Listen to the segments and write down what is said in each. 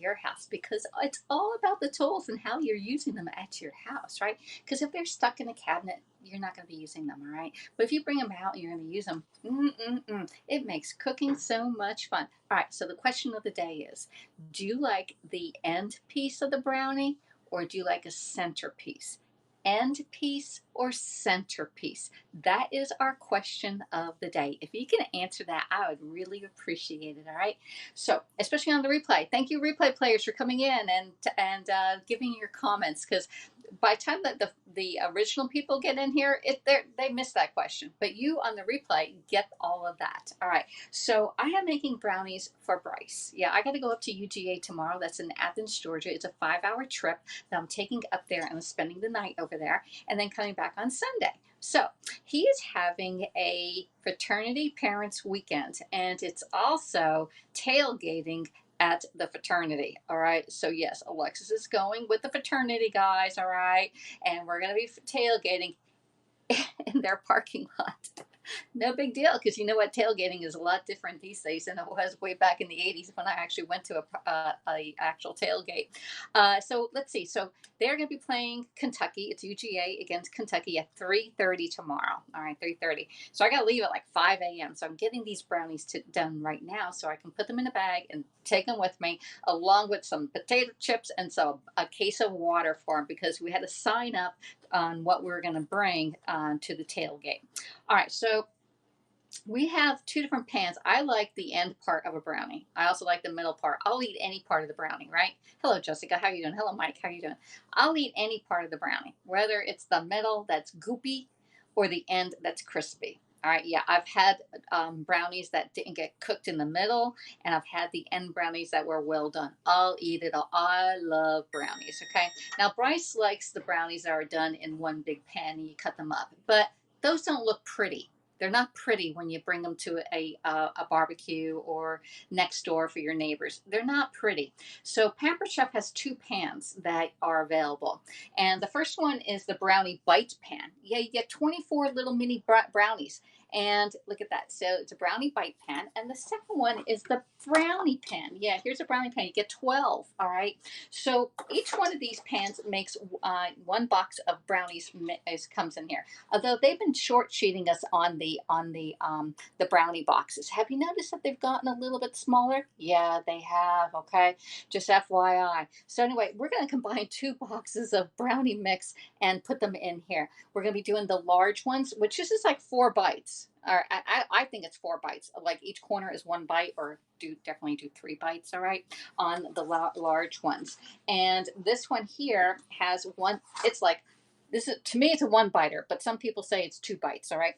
your house, because it's all about the tools and how you're using them at your house, right? Because if they're stuck in a cabinet, you're not going to be using them, all right? But if you bring them out and you're going to use them, it makes cooking so much fun. All right, so the question of the day is, do you like the end piece of the brownie or do you like a centerpiece? End piece or centerpiece? That is our question of the day. If you can answer that, I would really appreciate it. All right. So, especially on the replay, thank you, replay players, for coming in and giving your comments, because by the time that the original people get in here, they miss that question. But you on the replay get all of that. All right. So I am making brownies for Bryce. Yeah, I got to go up to UGA tomorrow. That's in Athens, Georgia. It's a 5-hour trip that I'm taking up there, and I'm spending the night over there and then coming back on Sunday. So he is having a fraternity parents weekend, and it's also tailgating at the fraternity. All right. So yes, Alexis is going with the fraternity guys. All right. And we're going to be tailgating in their parking lot. No big deal, because you know what, tailgating is a lot different these days than it was way back in the 80s when I actually went to a actual tailgate. So let's see. So they're going to be playing Kentucky. It's UGA against Kentucky at 3:30 tomorrow. All right, 3:30. So I got to leave at like 5 a.m. So I'm getting these brownies done right now so I can put them in a bag and take them with me, along with some potato chips and a case of water for them, because we had to sign up on what we were going to bring to the tailgate. All right, so we have two different pans. I like the end part of a brownie. I also like the middle part. I'll eat any part of the brownie, right? Hello, Jessica. How are you doing? Hello, Mike. How are you doing? I'll eat any part of the brownie, whether it's the middle that's goopy or the end that's crispy. All right, yeah, I've had brownies that didn't get cooked in the middle, and I've had the end brownies that were well done. I'll eat it all. I love brownies, okay? Now, Bryce likes the brownies that are done in one big pan and you cut them up, but those don't look pretty. They're not pretty when you bring them to a barbecue or next door for your neighbors. They're not pretty. So Pampered Chef has two pans that are available. And the first one is the Brownie Bite Pan. Yeah, you get 24 little mini brownies. And look at that. So it's a Brownie Bite Pan. And the second one is the Brownie Pan. Yeah, here's a Brownie Pan. You get 12, all right? So each one of these pans makes one box of brownies comes in here. Although they've been short sheeting us on the brownie boxes. Have you noticed that they've gotten a little bit smaller? Yeah, they have. Okay, just FYI. So anyway, we're going to combine two boxes of brownie mix and put them in here. We're going to be doing the large ones, which is just like 4 bites. Or I think it's 4 bites. Like each corner is 1 bite, or definitely do 3 bites. All right, on the large ones. And this one here has one. It's like, this is, to me, it's a 1 biter, but some people say it's 2 bites. All right.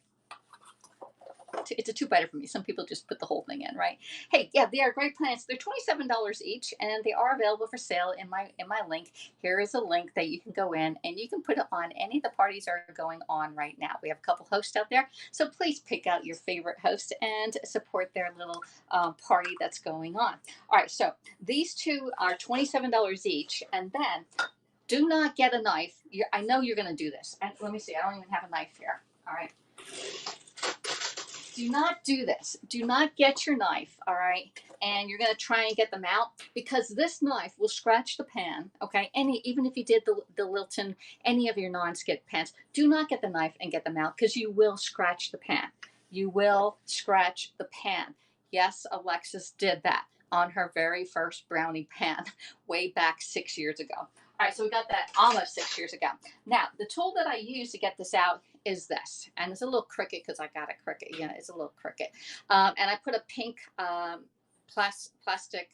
It's a 2 biter for me. Some people just put the whole thing in, right? Hey, yeah, they are great plants. They're $27 each, and they are available for sale in my link. Here is a link that you can go in and you can put it on any of the parties that are going on right now. We have a couple hosts out there, so please pick out your favorite host and support their little party that's going on. All right, so these two are $27 each, and then do not get a knife. I know you're going to do this. And let me see. I don't even have a knife here. All right. Do not do this. Do not get your knife, all right? And you're going to try and get them out, because this knife will scratch the pan, okay? Even if you did the Lilton, any of your non-skid pans, do not get the knife and get them out, because you will scratch the pan. You will scratch the pan. Yes, Alexis did that on her very first brownie pan way back 6 years ago. All right, so we got that almost 6 years ago. Now, the tool that I use to get this out is this. And it's a little crooked because I got a crooked. Yeah, it's a little crooked. And I put a pink plastic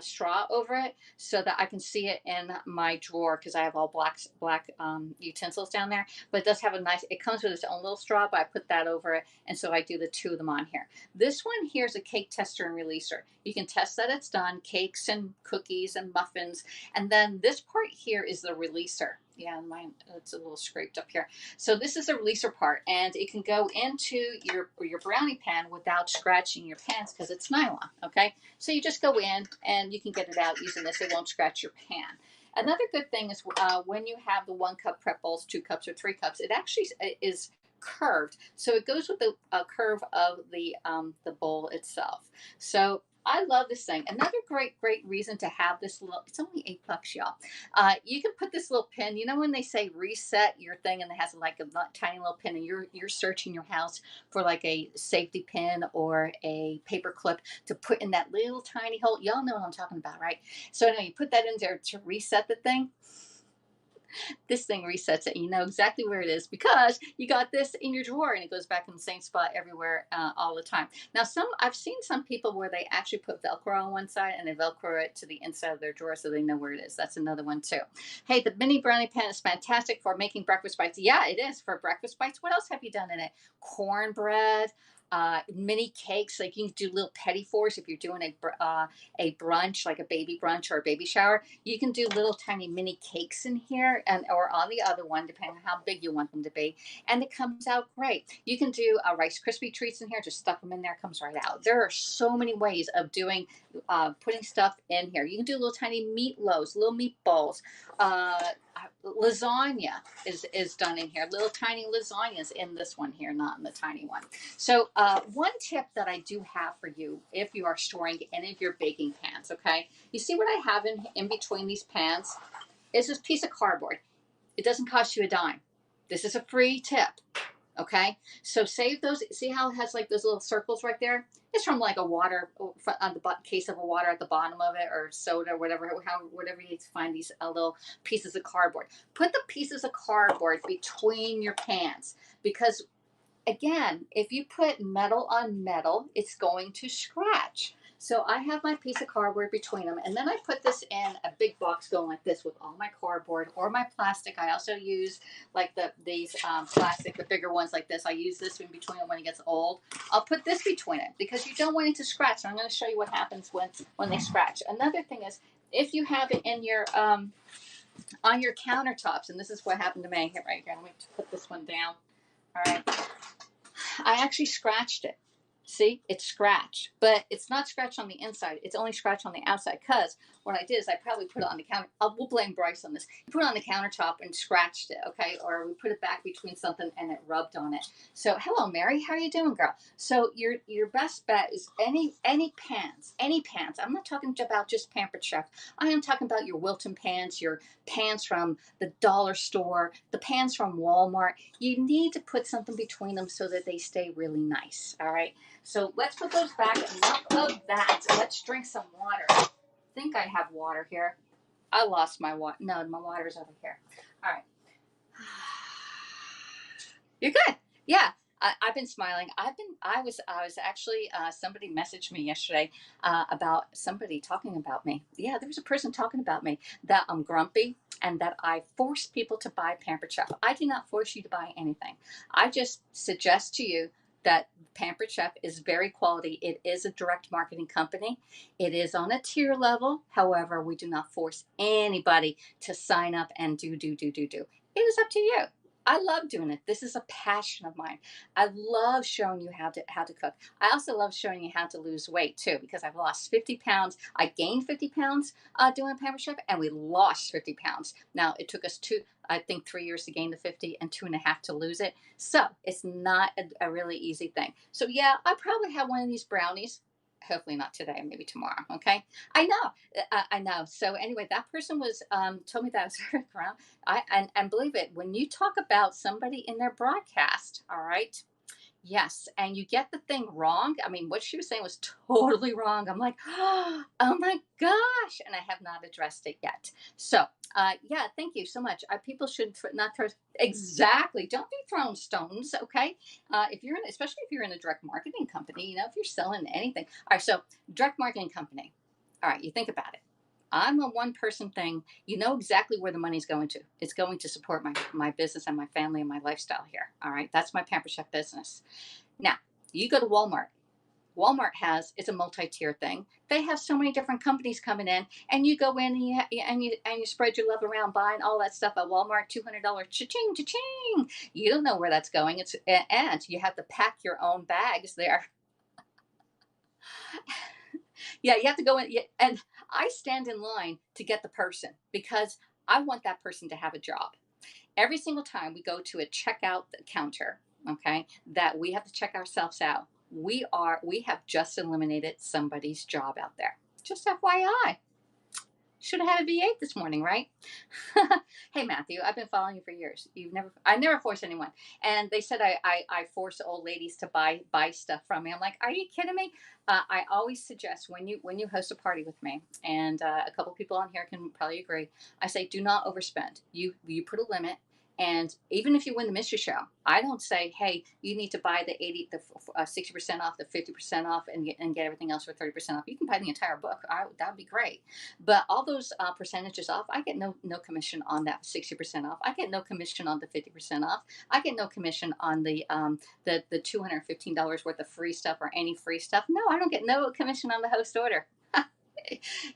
straw over it so that I can see it in my drawer, because I have all black utensils down there. But it does have a nice, it comes with its own little straw, but I put that over it. And so I do the 2 of them on here. This one here is a cake tester and releaser. You can test that it's done, cakes and cookies and muffins. And then this part here is the releaser. Yeah, mine, it's a little scraped up here. So this is the releaser part, and it can go into your brownie pan without scratching your pans, because it's nylon, okay? So you just go in and you can get it out using this. It won't scratch your pan. Another good thing is when you have the 1 cup prep bowls, 2 cups, or 3 cups, it actually is curved. So it goes with the curve of the bowl itself. So I love this thing. Another great reason to have this little, it's only $8, y'all. You can put this little pin, you know, when they say reset your thing and it has like a tiny little pin and you're searching your house for like a safety pin or a paper clip to put in that little tiny hole. Y'all know what I'm talking about, right? So anyway, you put that in there to reset the thing. This thing resets it. You know exactly where it is because you got this in your drawer and it goes back in the same spot everywhere all the time. Now, I've seen some people where they actually put Velcro on one side and they Velcro it to the inside of their drawer so they know where it is. That's another one too. Hey, the mini brownie pan is fantastic for making breakfast bites. Yeah, it is for breakfast bites. What else have you done in it? Cornbread. Mini cakes, like you can do little petit fours if you're doing a brunch, like a baby brunch or a baby shower. You can do little tiny mini cakes in here and or on the other one, depending on how big you want them to be. And it comes out great. You can do Rice Krispie treats in here, just stuff them in there, it comes right out. There are so many ways of doing, putting stuff in here. You can do little tiny meatloaves, little meatballs. Lasagna is done in here. Little tiny lasagnas in this one here, not in the tiny one. So one tip that I do have for you if you are storing any of your baking pans, okay? You see what I have in between these pans is this piece of cardboard. It doesn't cost you a dime. This is a free tip, okay? So save those. See how it has like those little circles right there? It's from like a water, on the case of a water at the bottom of it, or soda, or whatever you find these little pieces of cardboard. Put the pieces of cardboard between your pans because, again, if you put metal on metal, it's going to scratch. So I have my piece of cardboard between them, and then I put this in a big box going like this with all my cardboard or my plastic. I also use like these plastic, the bigger ones like this. I use this in between it when it gets old. I'll put this between it because you don't want it to scratch. And I'm going to show you what happens when they scratch. Another thing is if you have it in your on your countertops, and this is what happened to me. Right here, let me put this one down. All right. I actually scratched it. See, it's scratched, but it's not scratched on the inside. It's only scratched on the outside because what I did is I probably put it on the counter. We'll blame Bryce on this. He put it on the countertop and scratched it, okay? Or we put it back between something and it rubbed on it. So, hello, Mary. How are you doing, girl? So your best bet is any pans. I'm not talking about just Pampered Chef. I am talking about your Wilton pans, your pans from the dollar store, the pans from Walmart. You need to put something between them so that they stay really nice, all right? So let's put those back. Enough of that. Let's drink some water. I think I have water here. I lost my water. No, my water's over here. All right. You're good. Yeah. I've been smiling. I was actually, somebody messaged me yesterday about somebody talking about me. Yeah, there was a person talking about me, that I'm grumpy and that I force people to buy Pampered Chef. I do not force you to buy anything. I just suggest to you that Pampered Chef is very quality. It is a direct marketing company. It is on a tier level. However, we do not force anybody to sign up and do. It is up to you. I love doing it. This is a passion of mine. I love showing you how to cook. I also love showing you how to lose weight too, because I've lost 50 pounds. I gained 50 pounds doing Pampered Chef, and we lost 50 pounds. Now it took us 3 years to gain the 50 and 2.5 to lose it. So it's not a really easy thing. So yeah, I probably have one of these brownies. Hopefully not today, maybe tomorrow. Okay. I know. So anyway, that person was, told me that I was around. And believe it, when you talk about somebody in their broadcast, all right. Yes, and you get the thing wrong. I mean, what she was saying was totally wrong. I'm like, oh my gosh, and I have not addressed it yet. So, yeah, thank you so much. People should not throw exactly. Don't be throwing stones, okay? Especially if you're in a direct marketing company, if you're selling anything. All right, so direct marketing company. All right, you think about it. I'm a one-person thing. You know exactly where the money's going to. It's going to support my business and my family and my lifestyle here. All right, that's my Pampered Chef business. Now, you go to Walmart. Walmart it's a multi-tier thing. They have so many different companies coming in, and you go in and you spread your love around buying all that stuff at Walmart, $200, cha-ching, cha-ching. You don't know where that's going. And you have to pack your own bags there. Yeah, you have to go in, and I stand in line to get the person because I want that person to have a job. Every single time we go to a checkout counter, okay, that we have to check ourselves out, we have just eliminated somebody's job out there. Just FYI. Should have had a V8 this morning, right? Hey Matthew, I've been following you for years. I never force anyone. And they said I force old ladies to buy stuff from me. I'm like, are you kidding me? I always suggest when you host a party with me, and a couple people on here can probably agree. I say, do not overspend. You put a limit. And even if you win the mystery show, I don't say, hey, you need to buy the 60% off, the 50% off, and get everything else for 30% off. You can buy the entire book. That would be great. But all those percentages off, I get no commission on that 60% off. I get no commission on the 50% off. I get no commission on the $215 worth of free stuff or any free stuff. No, I don't get no commission on the host order.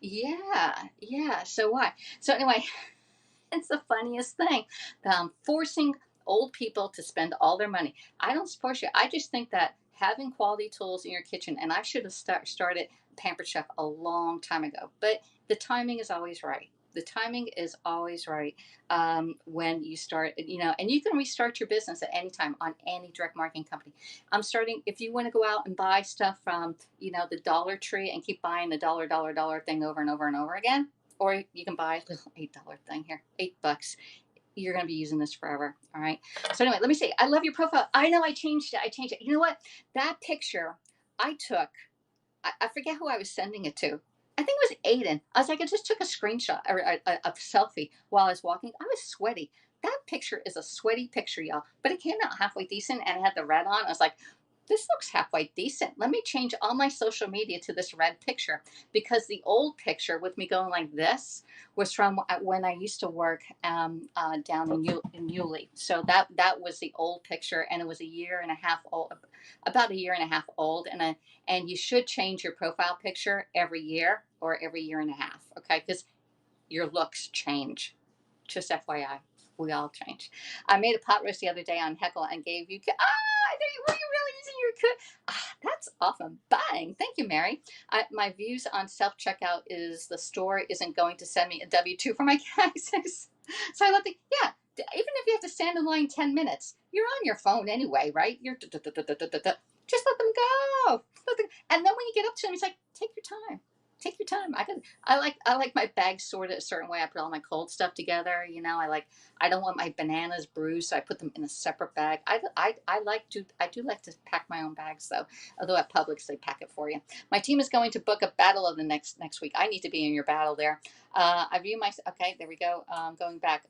Yeah. So why? So anyway, it's the funniest thing. Forcing old people to spend all their money. I don't support you. I just think that having quality tools in your kitchen, and I should have started Pampered Chef a long time ago, but the timing is always right. The timing is always right when you start, and you can restart your business at any time on any direct marketing company. I'm starting, if you want to go out and buy stuff from, the Dollar Tree and keep buying the dollar thing over and over and over again, or you can buy a little $8 thing here, $8. You're going to be using this forever. All right. So anyway, let me see. I love your profile. I know I changed it. You know what? That picture I took, I forget who I was sending it to. I think it was Aiden. I was like, I just took a screenshot or a selfie while I was walking. I was sweaty. That picture is a sweaty picture, y'all. But it came out halfway decent, and it had the red on. I was like, this looks halfway decent. Let me change all my social media to this red picture, because the old picture with me going like this was from when I used to work down in Yulee. So that was the old picture, and it was a year and a half old, about a year and a half old. And you should change your profile picture every year or every year and a half, okay? Because your looks change. Just FYI, we all change. I made a pot roast the other day on Heckle and gave you. Were you really using your cook? That's awesome. Buying. Thank you, Mary. My views on self checkout is the store isn't going to send me a W-2 for my taxes. So I love the, yeah. Even if you have to stand in line 10 minutes, you're on your phone anyway, right? Just let them go. And then when you get up to them, it's like, take your time. Take your time. I like my bags sorted a certain way. I put all my cold stuff together. I don't want my bananas bruised, so I put them in a separate bag. I do like to pack my own bags though. Although at Publix they pack it for you. My team is going to book a battle of the next week. I need to be in your battle there. I view my okay. There we go. Going back.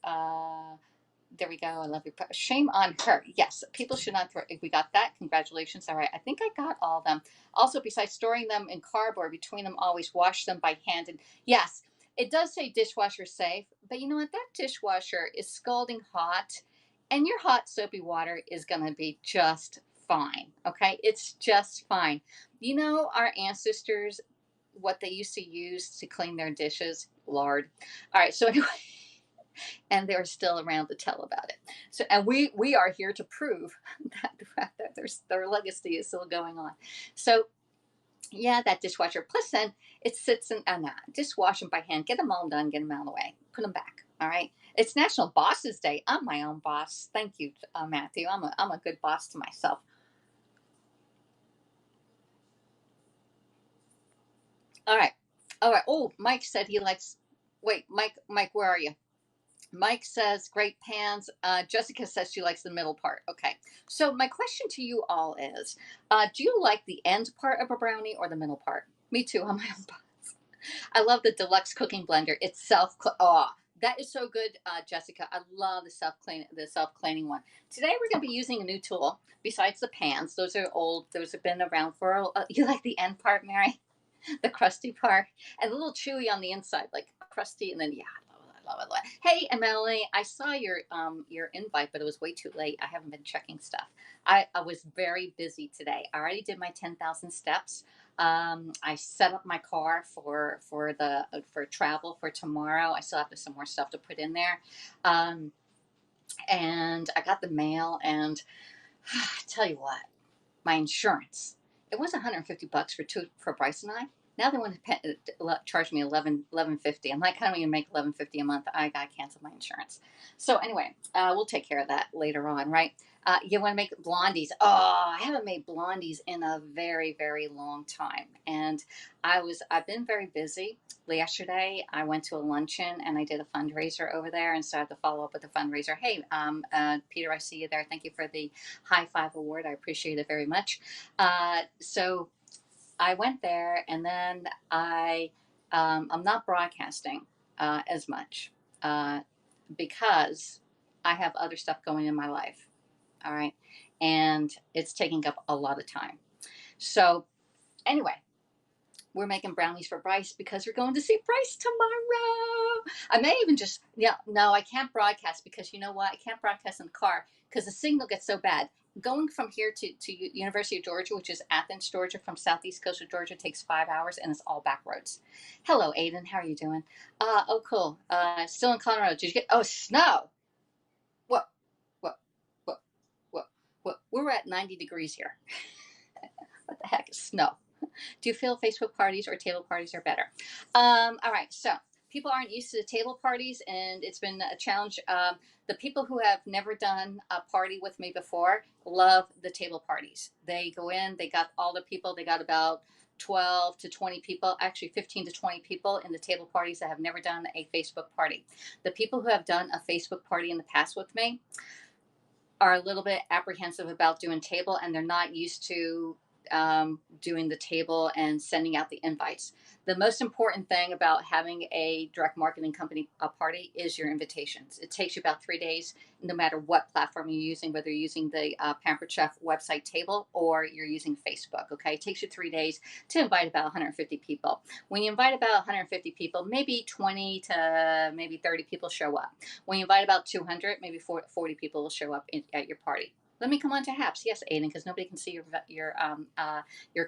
There we go. I love you. Shame on her. Yes, people should not throw. We got that. Congratulations. All right. I think I got all of them. Also, besides storing them in cardboard, between them, always wash them by hand. And yes, it does say dishwasher safe, but you know what? That dishwasher is scalding hot, and your hot soapy water is going to be just fine. Okay. It's just fine. Our ancestors, what they used to use to clean their dishes? Lard. All right. So anyway. And they're still around to tell about it. So, and we are here to prove that their legacy is still going on. So, yeah, that dishwasher. Plus, then it sits in dishwashing by hand. Get them all done. Get them out of the way. Put them back. All right. It's National Bosses Day. I'm my own boss. Thank you, Matthew. I'm a good boss to myself. All right. Oh, Mike said he likes. Wait, Mike, where are you? Mike says great pans. Jessica says she likes the middle part. Okay. So my question to you all is, do you like the end part of a brownie or the middle part? Me too. I'm my own boss. I love the deluxe cooking blender. It's that is so good, Jessica. I love the self cleaning one. Today we're going to be using a new tool besides the pans. Those are old. Those have been around for. You like the end part, Mary? The crusty part and a little chewy on the inside, like crusty, and then yeah. I love it. Hey, Emily, I saw your invite, but it was way too late. I haven't been checking stuff. I was very busy today. I already did my 10,000 steps. I set up my car for travel for tomorrow. I still have some more stuff to put in there, and I got the mail. And I tell you what, my insurance. It was $150 for Bryce and I. Now they want to charge me $11.50. I'm like, I don't even make $11.50 a month. I got to cancel my insurance. So anyway, we'll take care of that later on, right? You want to make blondies. Oh, I haven't made blondies in a very, very long time. And I've been very busy. Yesterday, I went to a luncheon and I did a fundraiser over there. And so I had to follow up with the fundraiser. Hey, Peter, I see you there. Thank you for the high five award. I appreciate it very much. So I went there, and then I'm not broadcasting as much because I have other stuff going in my life. All right, and it's taking up a lot of time. So anyway, we're making brownies for Bryce because we're going to see Bryce tomorrow. I may even just, yeah, no, I can't broadcast because you know what? I can't broadcast in the car because the signal gets so bad. Going from here to University of Georgia, which is Athens, Georgia, from southeast coast of Georgia, takes 5 hours, and it's all back roads. Hello, Aiden. How are you doing? Oh, cool. Still in Colorado. Did you get, oh, snow? What? What? What? What? We're at 90 degrees here. What the heck is snow? Do you feel Facebook parties or table parties are better? All right, so people aren't used to table parties, and it's been a challenge. The people who have never done a party with me before love the table parties. They go in, they got all the people, they got about 12 to 20 people, actually 15 to 20 people in the table parties that have never done a Facebook party. The people who have done a Facebook party in the past with me are a little bit apprehensive about doing table, and they're not used to doing the table and sending out the invites. The most important thing about having a direct marketing company party is your invitations. It takes you about 3 days, no matter what platform you're using, whether you're using the Pampered Chef website table or you're using Facebook. Okay, it takes you 3 days to invite about 150 people. When you invite about 150 people, maybe 20 to maybe 30 people show up. When you invite about 200, maybe 40 people will show up at your party. Let me come on to Haps. Yes, Aiden, because nobody can see your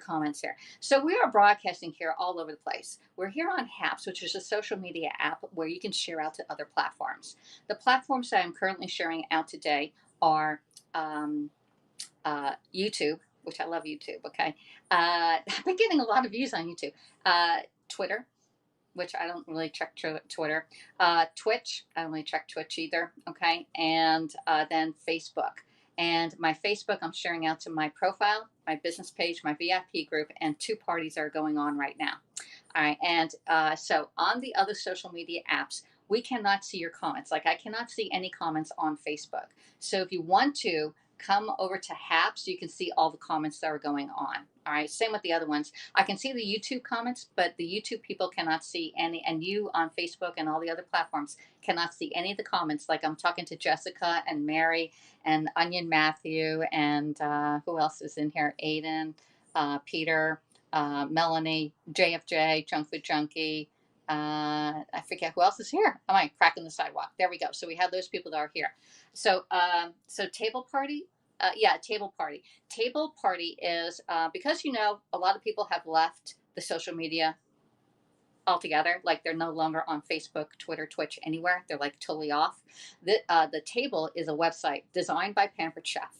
comments here. So we are broadcasting here all over the place. We're here on Haps, which is a social media app where you can share out to other platforms. The platforms that I'm currently sharing out today are YouTube, which I love YouTube. Okay, I've been getting a lot of views on YouTube. Twitter, which I don't really check Twitter. Twitch, I don't really check Twitch either. Okay, and then Facebook. And my Facebook, I'm sharing out to my profile, my business page, my VIP group, and 2 parties are going on right now. All right, and so on the other social media apps, we cannot see your comments. Like I cannot see any comments on Facebook. So if you want to come over to Haps, you can see all the comments that are going on. All right, same with the other ones. I can see the YouTube comments, but the YouTube people cannot see any, and you on Facebook and all the other platforms cannot see any of the comments. Like I'm talking to Jessica and Mary and Onion Matthew and who else is in here? Aiden, Peter, Melanie, JFJ, Junk Food Junkie. I forget who else is here. Am I cracking the sidewalk? There we go. So we have those people that are here. So table party. Table party. Table party is because a lot of people have left the social media altogether. Like they're no longer on Facebook, Twitter, Twitch, anywhere. They're like totally off. The table is a website designed by Pampered Chef,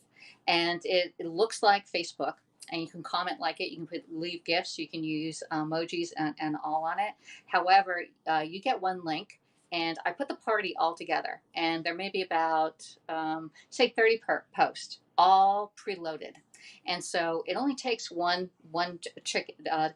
and it looks like Facebook. And you can comment like it. You can leave gifts. You can use emojis and all on it. However, you get one link, and I put the party all together. And there may be about, say, 30 per post, all preloaded. And so it only takes one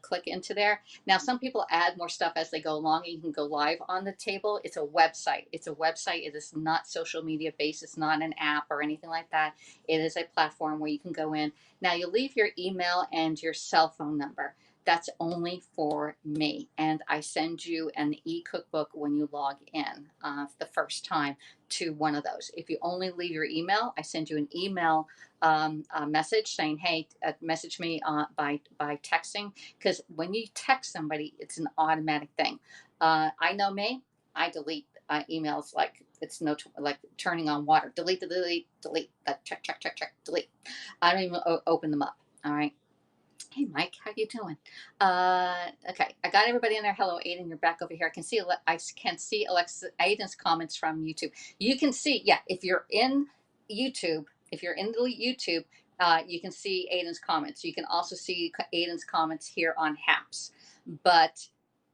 click into there. Now, some people add more stuff as they go along. And you can go live on the table. It's a website. It's a website. It is not social media based. It's not an app or anything like that. It is a platform where you can go in. Now, you leave your email and your cell phone number. That's only for me. And I send you an e-cookbook when you log in the first time to one of those. If you only leave your email, I send you an email message saying, hey, message me by texting. Because when you text somebody, it's an automatic thing. I know me, I delete emails like it's like turning on water. Delete, check, delete. I don't even open them up. All right. Hey, Mike, how you doing? Okay, I got everybody in there. Hello, Aiden, you're back over here. I can see Alexis Aiden's comments from YouTube. You can see, if you're in YouTube, you can see Aiden's comments. You can also see Aiden's comments here on Haps. but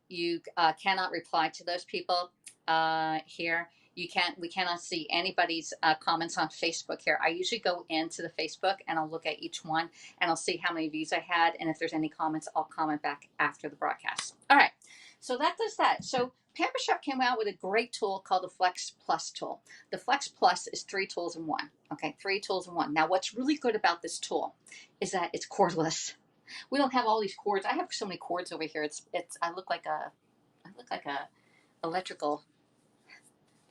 you cannot reply to those people here. We cannot see anybody's comments on Facebook here. I usually go into the Facebook and I'll look at each one and I'll see how many views I had. And if there's any comments, I'll comment back after the broadcast. All right. So that does that. So Pamper Chef came out with a great tool called the Flex Plus tool. The Flex Plus is 3 tools in one. Okay, 3 tools in one. Now, what's really good about this tool is that it's cordless. We don't have all these cords. I have so many cords over here. I look like a electrical,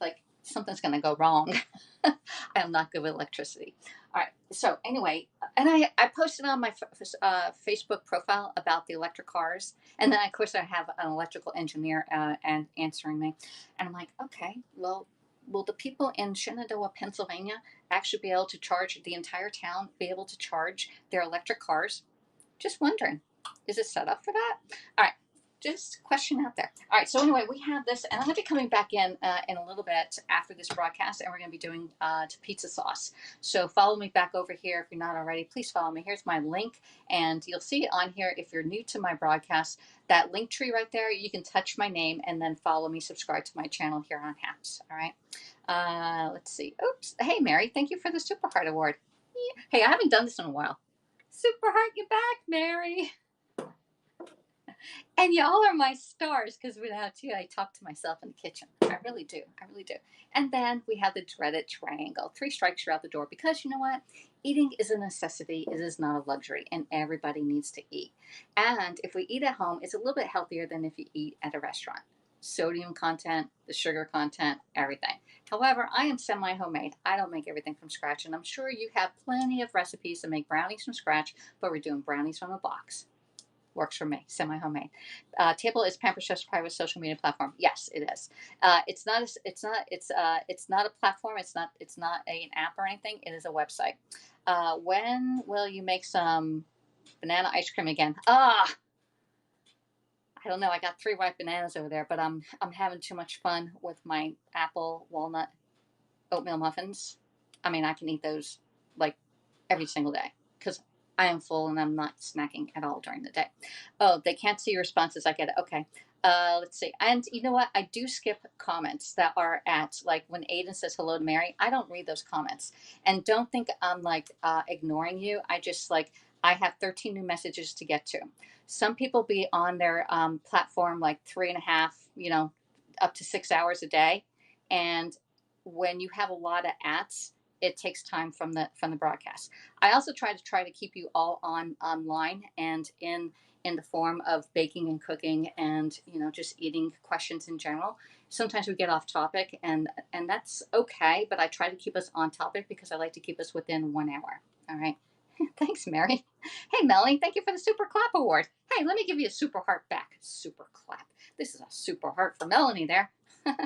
like something's going to go wrong. I am not good with electricity. All right. So anyway, and I posted on my Facebook profile about the electric cars. And then, of course, I have an electrical engineer and answering me. And I'm like, okay, well, will the people in Shenandoah, Pennsylvania actually be able to charge, the entire town be able to charge their electric cars? Just wondering, is it set up for that? All right. Just question out there. All right, so anyway, we have this, and I'm going to be coming back in a little bit after this broadcast, and we're going to be doing pizza sauce. So follow me back over here if you're not already. Please follow me. Here's my link, and you'll see it on here if you're new to my broadcast. That link tree right there, you can touch my name and then follow me, subscribe to my channel here on Haps. All right. Let's see. Oops. Hey, Mary, thank you for the Super Heart Award. Yeah. Hey, I haven't done this in a while. Super Heart, you're back, Mary. And y'all are my stars, because without you, I talk to myself in the kitchen. I really do. I really do. And then we have the dreaded triangle. 3 strikes, you're out the door. Because you know what? Eating is a necessity. It is not a luxury. And everybody needs to eat. And if we eat at home, it's a little bit healthier than if you eat at a restaurant. Sodium content, the sugar content, everything. However, I am semi-homemade. I don't make everything from scratch. And I'm sure you have plenty of recipes to make brownies from scratch. But we're doing brownies from a box. Works for me, semi-homemade. Table is Pamper Chef's private social media platform. Yes, it is. It's not a platform. It's not an app or anything. It is a website. When will you make some banana ice cream again? I don't know. I got 3 ripe bananas over there, but I'm having too much fun with my apple walnut oatmeal muffins. I mean, I can eat those like every single day because I am full and I'm not snacking at all during the day. Oh, they can't see your responses. I get it. Okay. Let's see. And you know what? I do skip comments that are at, like when Aiden says hello to Mary, I don't read those comments. And don't think I'm like ignoring you. I have 13 new messages to get to. Some people be on their platform like 3.5, up to 6 hours a day. And when you have a lot of ats, it takes time from the broadcast. I also try to keep you all online and in the form of baking and cooking and just eating questions in general. Sometimes we get off topic and that's okay, but I try to keep us on topic because I like to keep us within 1 hour. All right. Thanks, Mary. Hey, Melanie, thank you for the Super Clap Award. Hey, let me give you a super heart back. Super clap. This is a super heart for Melanie there. All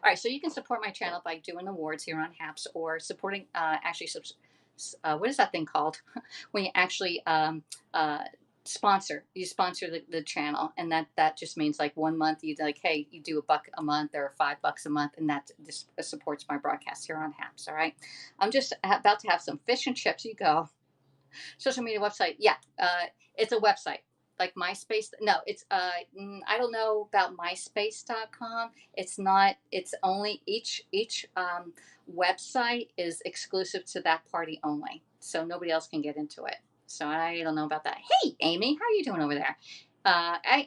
right, so you can support my channel by doing awards here on Haps or supporting, what is that thing called? When you actually sponsor the channel, and that just means like 1 month you hey, you do $1 a month or $5 a month, and that just supports my broadcast here on Haps. All right, I'm just about to have some fish and chips. You go. Social media website, yeah, it's a website. Like MySpace, no, it's I don't know about myspace.com. It's not. It's only each website is exclusive to that party only, so nobody else can get into it. So I don't know about that. Hey, Amy, how are you doing over there?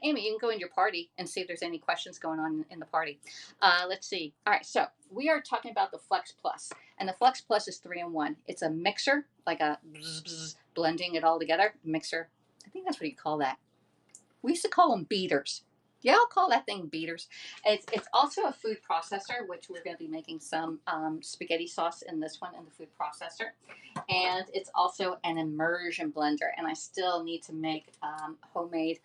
Amy, you can go in your party and see if there's any questions going on in the party. Let's see. All right, so we are talking about the Flex Plus, and the Flex Plus is 3 in 1. It's a mixer, like a blending it all together mixer. I think that's what you call that. We used to call them beaters. Y'all call that thing beaters. It's also a food processor, which we're going to be making some spaghetti sauce in this one in the food processor. And it's also an immersion blender. And I still need to make homemade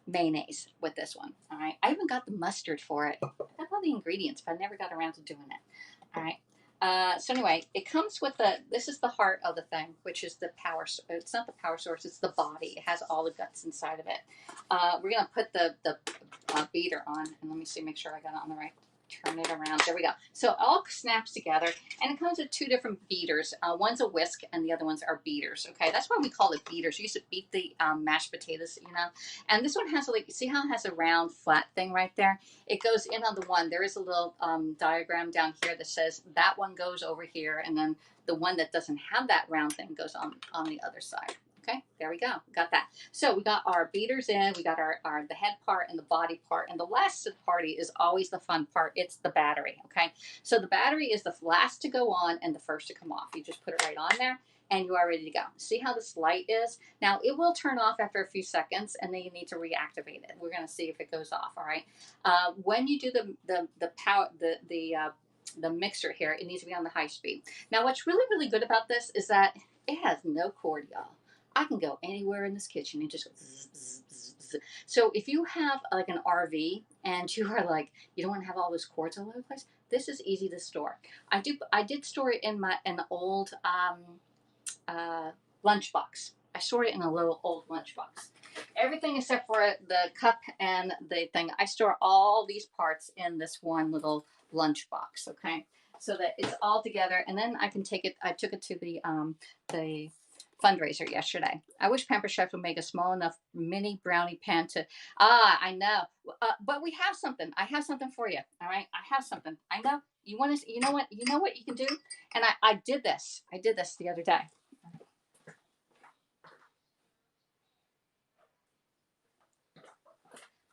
mayonnaise with this one. All right. I even got the mustard for it. I got all the ingredients, but I never got around to doing it. All right. So anyway, it comes with this is the heart of the thing, which is the power. It's not the power source, it's the body. It has all the guts inside of it. We're going to put the beater on, and let me see, make sure I got it on the right. Turn it around. There we go. So it all snaps together, and it comes with two different beaters. One's a whisk, and the other ones are beaters. Okay, that's why we call it beaters. You used to beat the mashed potatoes, you know. And this one has see how it has a round, flat thing right there. It goes in on the one. There is a little diagram down here that says that one goes over here, and then the one that doesn't have that round thing goes on the other side. Okay, there we go. Got that. So we got our beaters in, we got our the head part and the body part, and the last to the party is always the fun part. It's the battery. Okay, so the battery is the last to go on and the first to come off. You just put it right on there, and you are ready to go. See how this light is? Now it will turn off after a few seconds, and then you need to reactivate it. We're going to see if it goes off. All right. When you do the power the mixer here, it needs to be on the high speed. Now what's really good about this is that it has no cord, y'all. I can go anywhere in this kitchen and just go zzz, zzz, zzz, zzz. So if you have like an RV and you are like, you don't want to have all those cords all over the place, this is easy to store. I did store it in an old lunchbox. I stored it in a little old lunchbox. Everything except for the cup and the thing. I store all these parts in this one little lunchbox, okay? So that it's all together, and then I can take it. I took it to the fundraiser yesterday. I wish Pampered Chef would make a small enough mini brownie pan to, I know, but we have something. I have something for you. All right. I have something. I know you want to, you know what you can do. And I did this the other day.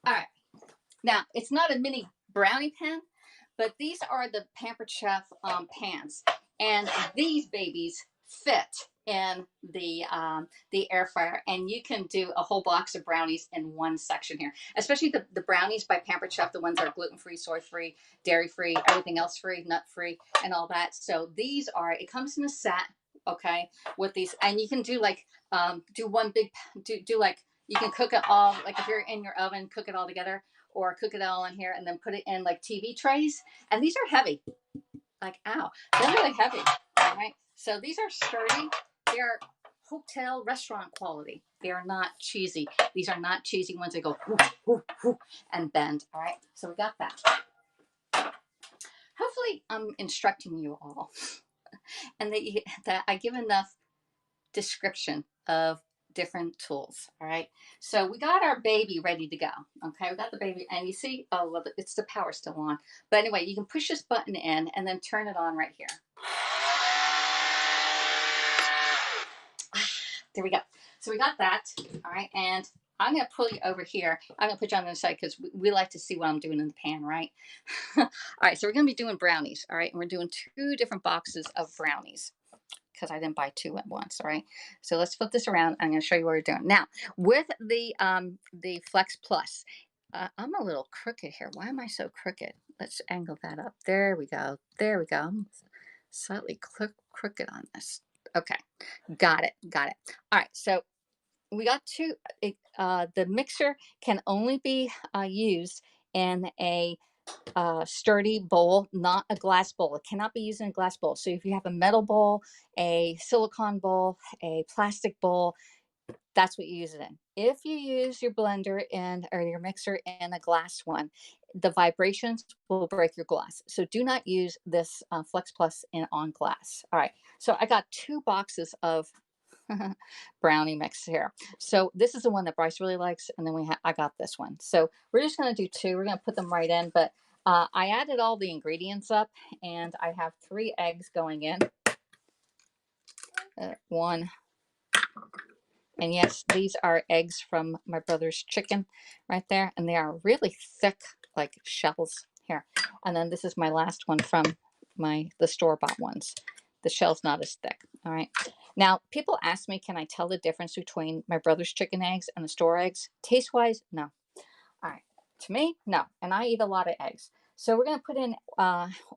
All right. Now it's not a mini brownie pan, but these are the Pampered Chef pans, and these babies fit in the air fryer, and you can do a whole box of brownies in one section here, especially the brownies by Pampered Chef, the ones that are gluten-free, soy-free, dairy-free, everything else free, nut-free, and all that. So these are, it comes in a set, okay, with these, and you can do like do one big, do like, you can cook it all, like if you're in your oven, cook it all together, or cook it all in here and then put it in like TV trays. And these are heavy, like, ow, they're really heavy. All right, so these are sturdy. They're hotel restaurant quality. They are not cheesy. These are not cheesy ones that go whoo, whoo, whoo, and bend. All right, so we got that. Hopefully I'm instructing you all and that I give enough description of different tools. All right, so we got our baby ready to go. Okay, we got the baby, and you see, oh well, it's the power still on, but anyway, you can push this button in and then turn it on right here. There we go. So we got that. All right, and I'm going to pull you over here. I'm going to put you on the other side because we like to see what I'm doing in the pan, right? All right, so we're going to be doing brownies. All right, and we're doing 2 different boxes of brownies because I didn't buy 2 at once. All right, so let's flip this around. I'm going to show you what we're doing now with the Flex Plus. I'm a little crooked here. Why am I so crooked? Let's angle that up. There we go. There we go. I'm slightly crooked on this. Okay, got it. All right, so we got 2. The mixer can only be used in a sturdy bowl, not a glass bowl. It cannot be used in a glass bowl. So if you have a metal bowl, a silicone bowl, a plastic bowl, that's what you use it in. If you use your blender or your mixer in a glass one, the vibrations will break your glass. So do not use this Flex Plus on glass. All right, so I got 2 boxes of brownie mix here. So this is the one that Bryce really likes, and then I got this one. So we're just going to do 2. We're going to put them right in, but I added all the ingredients up, and I have 3 eggs going in. 1. And yes, these are eggs from my brother's chicken right there, and they are really thick, like shells here. And then this is my last one from the store-bought ones. The shell's not as thick. All right. Now, people ask me, can I tell the difference between my brother's chicken eggs and the store eggs? Taste-wise, no. All right. To me, no. And I eat a lot of eggs. So we're going to put in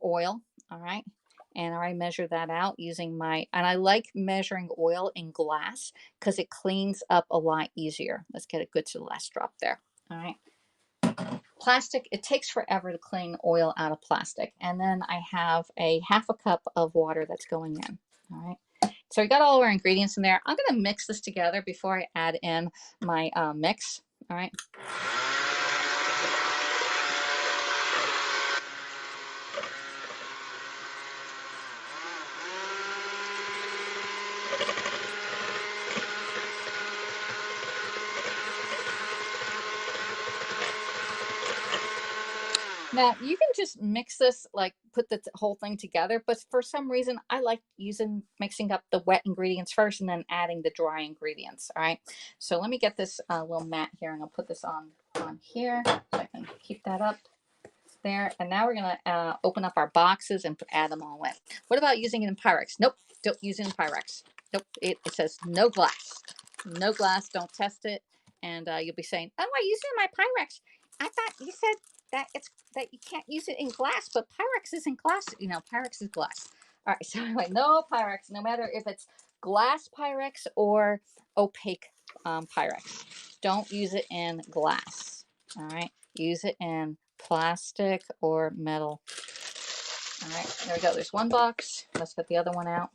oil. All right. And I already measured that out using and I like measuring oil in glass because it cleans up a lot easier. Let's get it good to the last drop there. All right. Plastic, it takes forever to clean oil out of plastic. And then I have a 1/2 cup of water that's going in. All right. So we got all our ingredients in there. I'm going to mix this together before I add in my mix. All right. Now you can just mix this, like put the whole thing together, but for some reason I like mixing up the wet ingredients first and then adding the dry ingredients. All right. So let me get this little mat here and I'll put this on here so I can keep that up there. And now we're gonna open up our boxes and add them all in. What about using it in Pyrex? Nope, don't use it in Pyrex. Nope, it says no glass. No glass, don't test it. And you'll be saying, oh, I use it in my Pyrex. I thought you said that you can't use it in glass, but Pyrex is in glass. You know, Pyrex is glass. All right, so anyway, no Pyrex, no matter if it's glass Pyrex or opaque Pyrex. Don't use it in glass. All right, use it in plastic or metal. All right, there we go. There's one box. Let's get the other one out.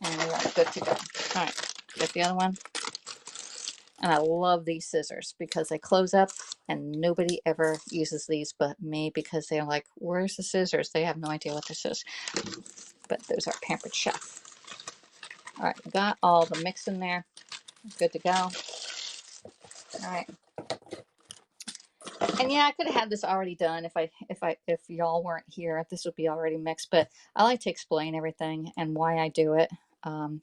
And we are good to go. All right, get the other one. And I love these scissors because they close up and nobody ever uses these but me because they're like, where's the scissors? They have no idea what this is. But those are Pampered Chef. All right, got all the mix in there. Good to go. All right. And yeah, I could have had this already done if y'all weren't here. This would be already mixed, but I like to explain everything and why I do it on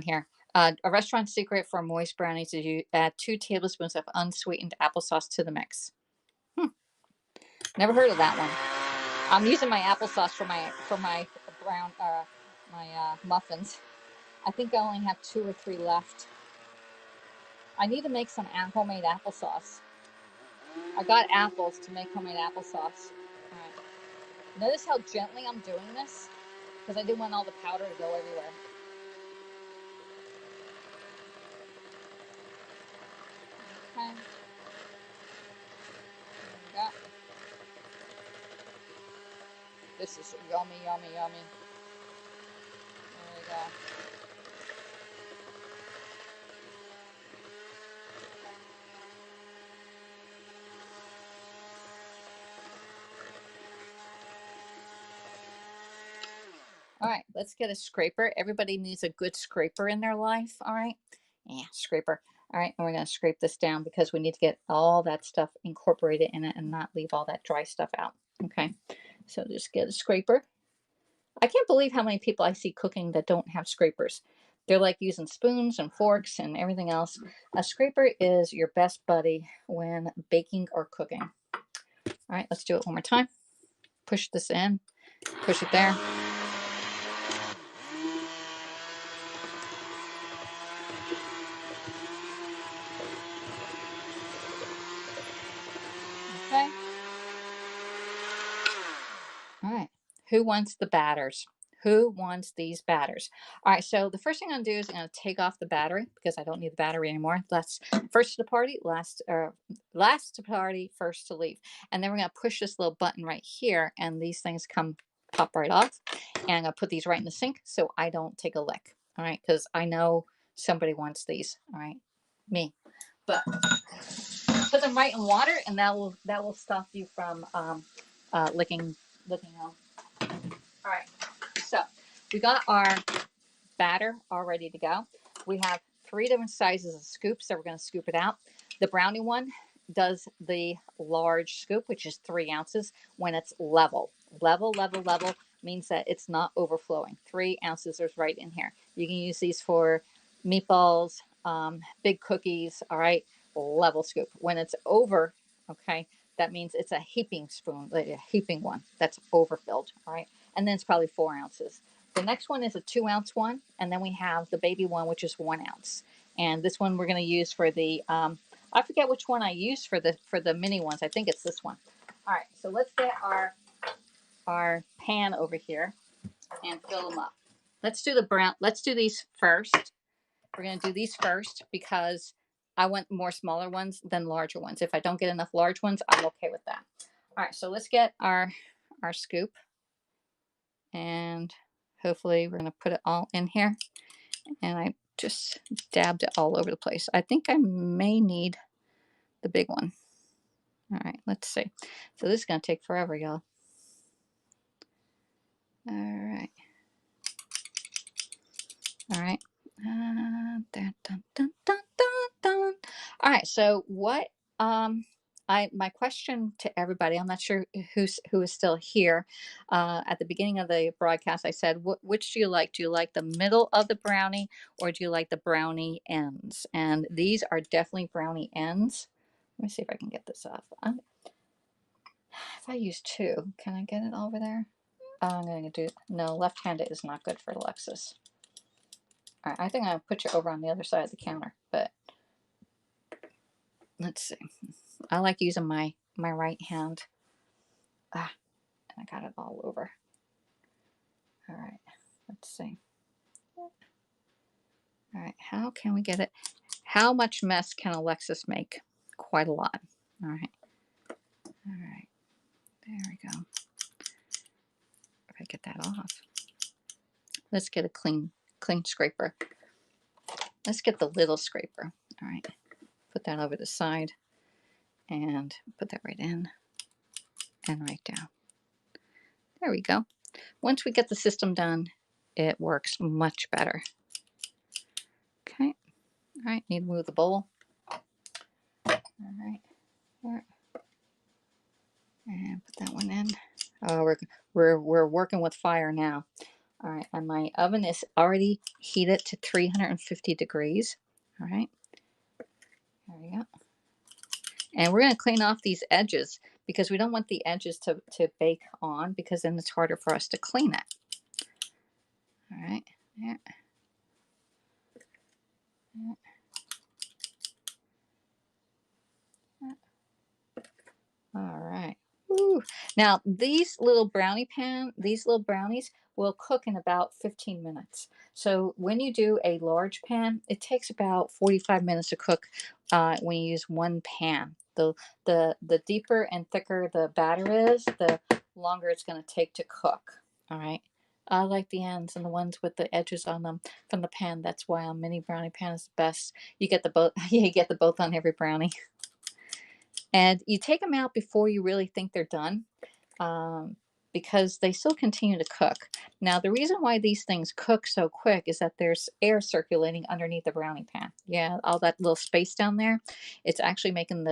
here. A restaurant secret for moist brownies is you add 2 tablespoons of unsweetened applesauce to the mix. Never heard of that one. I'm using my applesauce for my brown muffins. I think I only have 2 or 3 left. I need to make some homemade applesauce. I got apples to make homemade applesauce. All right. Notice how gently I'm doing this because I didn't want all the powder to go everywhere. Okay. There we go. This is yummy, yummy, yummy. There we go. All right, let's get a scraper. Everybody needs a good scraper in their life. All right. Yeah, scraper. All right, and we're going to scrape this down because we need to get all that stuff incorporated in it and not leave all that dry stuff out. Okay, so just get a scraper. I can't believe how many people I see cooking that don't have scrapers. They're like using spoons and forks and everything else. A scraper is your best buddy when baking or cooking. All right, let's do it one more time. Push this in, push it there. Okay. All right. Who wants the batters? Who wants these batters? All right. So the first thing I'm gonna do is I'm gonna take off the battery because I don't need the battery anymore. That's first to the party, last to party, first to leave. And then we're gonna push this little button right here, and these things pop right off. And I'm gonna put these right in the sink so I don't take a lick. All right, because I know somebody wants these. All right, me. But put them right in water, and that will stop you from licking them. All right, so we got our batter all ready to go. We have 3 different sizes of scoops, so we're going to scoop it out. The brownie one does the large scoop, which is 3 ounces when it's level. Level means that it's not overflowing. 3 ounces is right in here. You can use these for meatballs, big cookies, all right, level scoop. When it's over, okay, that means it's a heaping spoon, like a heaping one that's overfilled, all right, and then it's probably 4 ounces. The next one is a 2-ounce one, and then we have the baby one, which is 1 ounce. And this one we're going to use for the I forget which one I used for the mini ones. I think it's this one. All right, so let's get our pan over here and fill them up. Let's do Let's do these first. We're going to do these first because I want more smaller ones than larger ones. If I don't get enough large ones, I'm okay with that. All right, so let's get our scoop, and hopefully we're going to put it all in here. And I just dabbed it all over the place. I think I may need the big one. All right, let's see. So this is going to take forever, y'all. All right. All right. Dun, dun, dun, dun, dun, dun. All right, so what my question to everybody, I'm not sure who is still here. At the beginning of the broadcast, I said, which do you like? Do you like the middle of the brownie, or do you like the brownie ends? And these are definitely brownie ends. Let me see if I can get this off. If I use two, can I get it over there? I'm going to do, no, left-handed is not good for Alexis. All right, I think I'll put you over on the other side of the counter, but let's see. I like using my right hand. Ah, and I got it all over. All right, let's see. All right, how can we get it? How much mess can Alexis make? Quite a lot. All right. All right. There we go. If I get that off. Let's get a clean scraper. Let's get the little scraper. All right. Put that over the side and put that right in and right down. There we go. Once we get the system done, it works much better. Okay. All right. Need to move the bowl. All right. There. And put that one in. Oh, we're working with fire now. All right, and my oven is already heated to 350 degrees. All right, there we go. And we're going to clean off these edges because we don't want the edges to bake on, because then it's harder for us to clean it. All right, there. All right. Ooh. Now these little brownies will cook in about 15 minutes. So when you do a large pan, it takes about 45 minutes to cook when you use one pan. The deeper and thicker the batter is, the longer it's going to take to cook. All right. I like the ends and the ones with the edges on them from the pan. That's why a mini brownie pan is the best. You get the both. You get the both on every brownie. And you take them out before you really think they're done, because they still continue to cook. Now, the reason why these things cook so quick is that there's air circulating underneath the brownie pan. Yeah, all that little space down there, it's actually making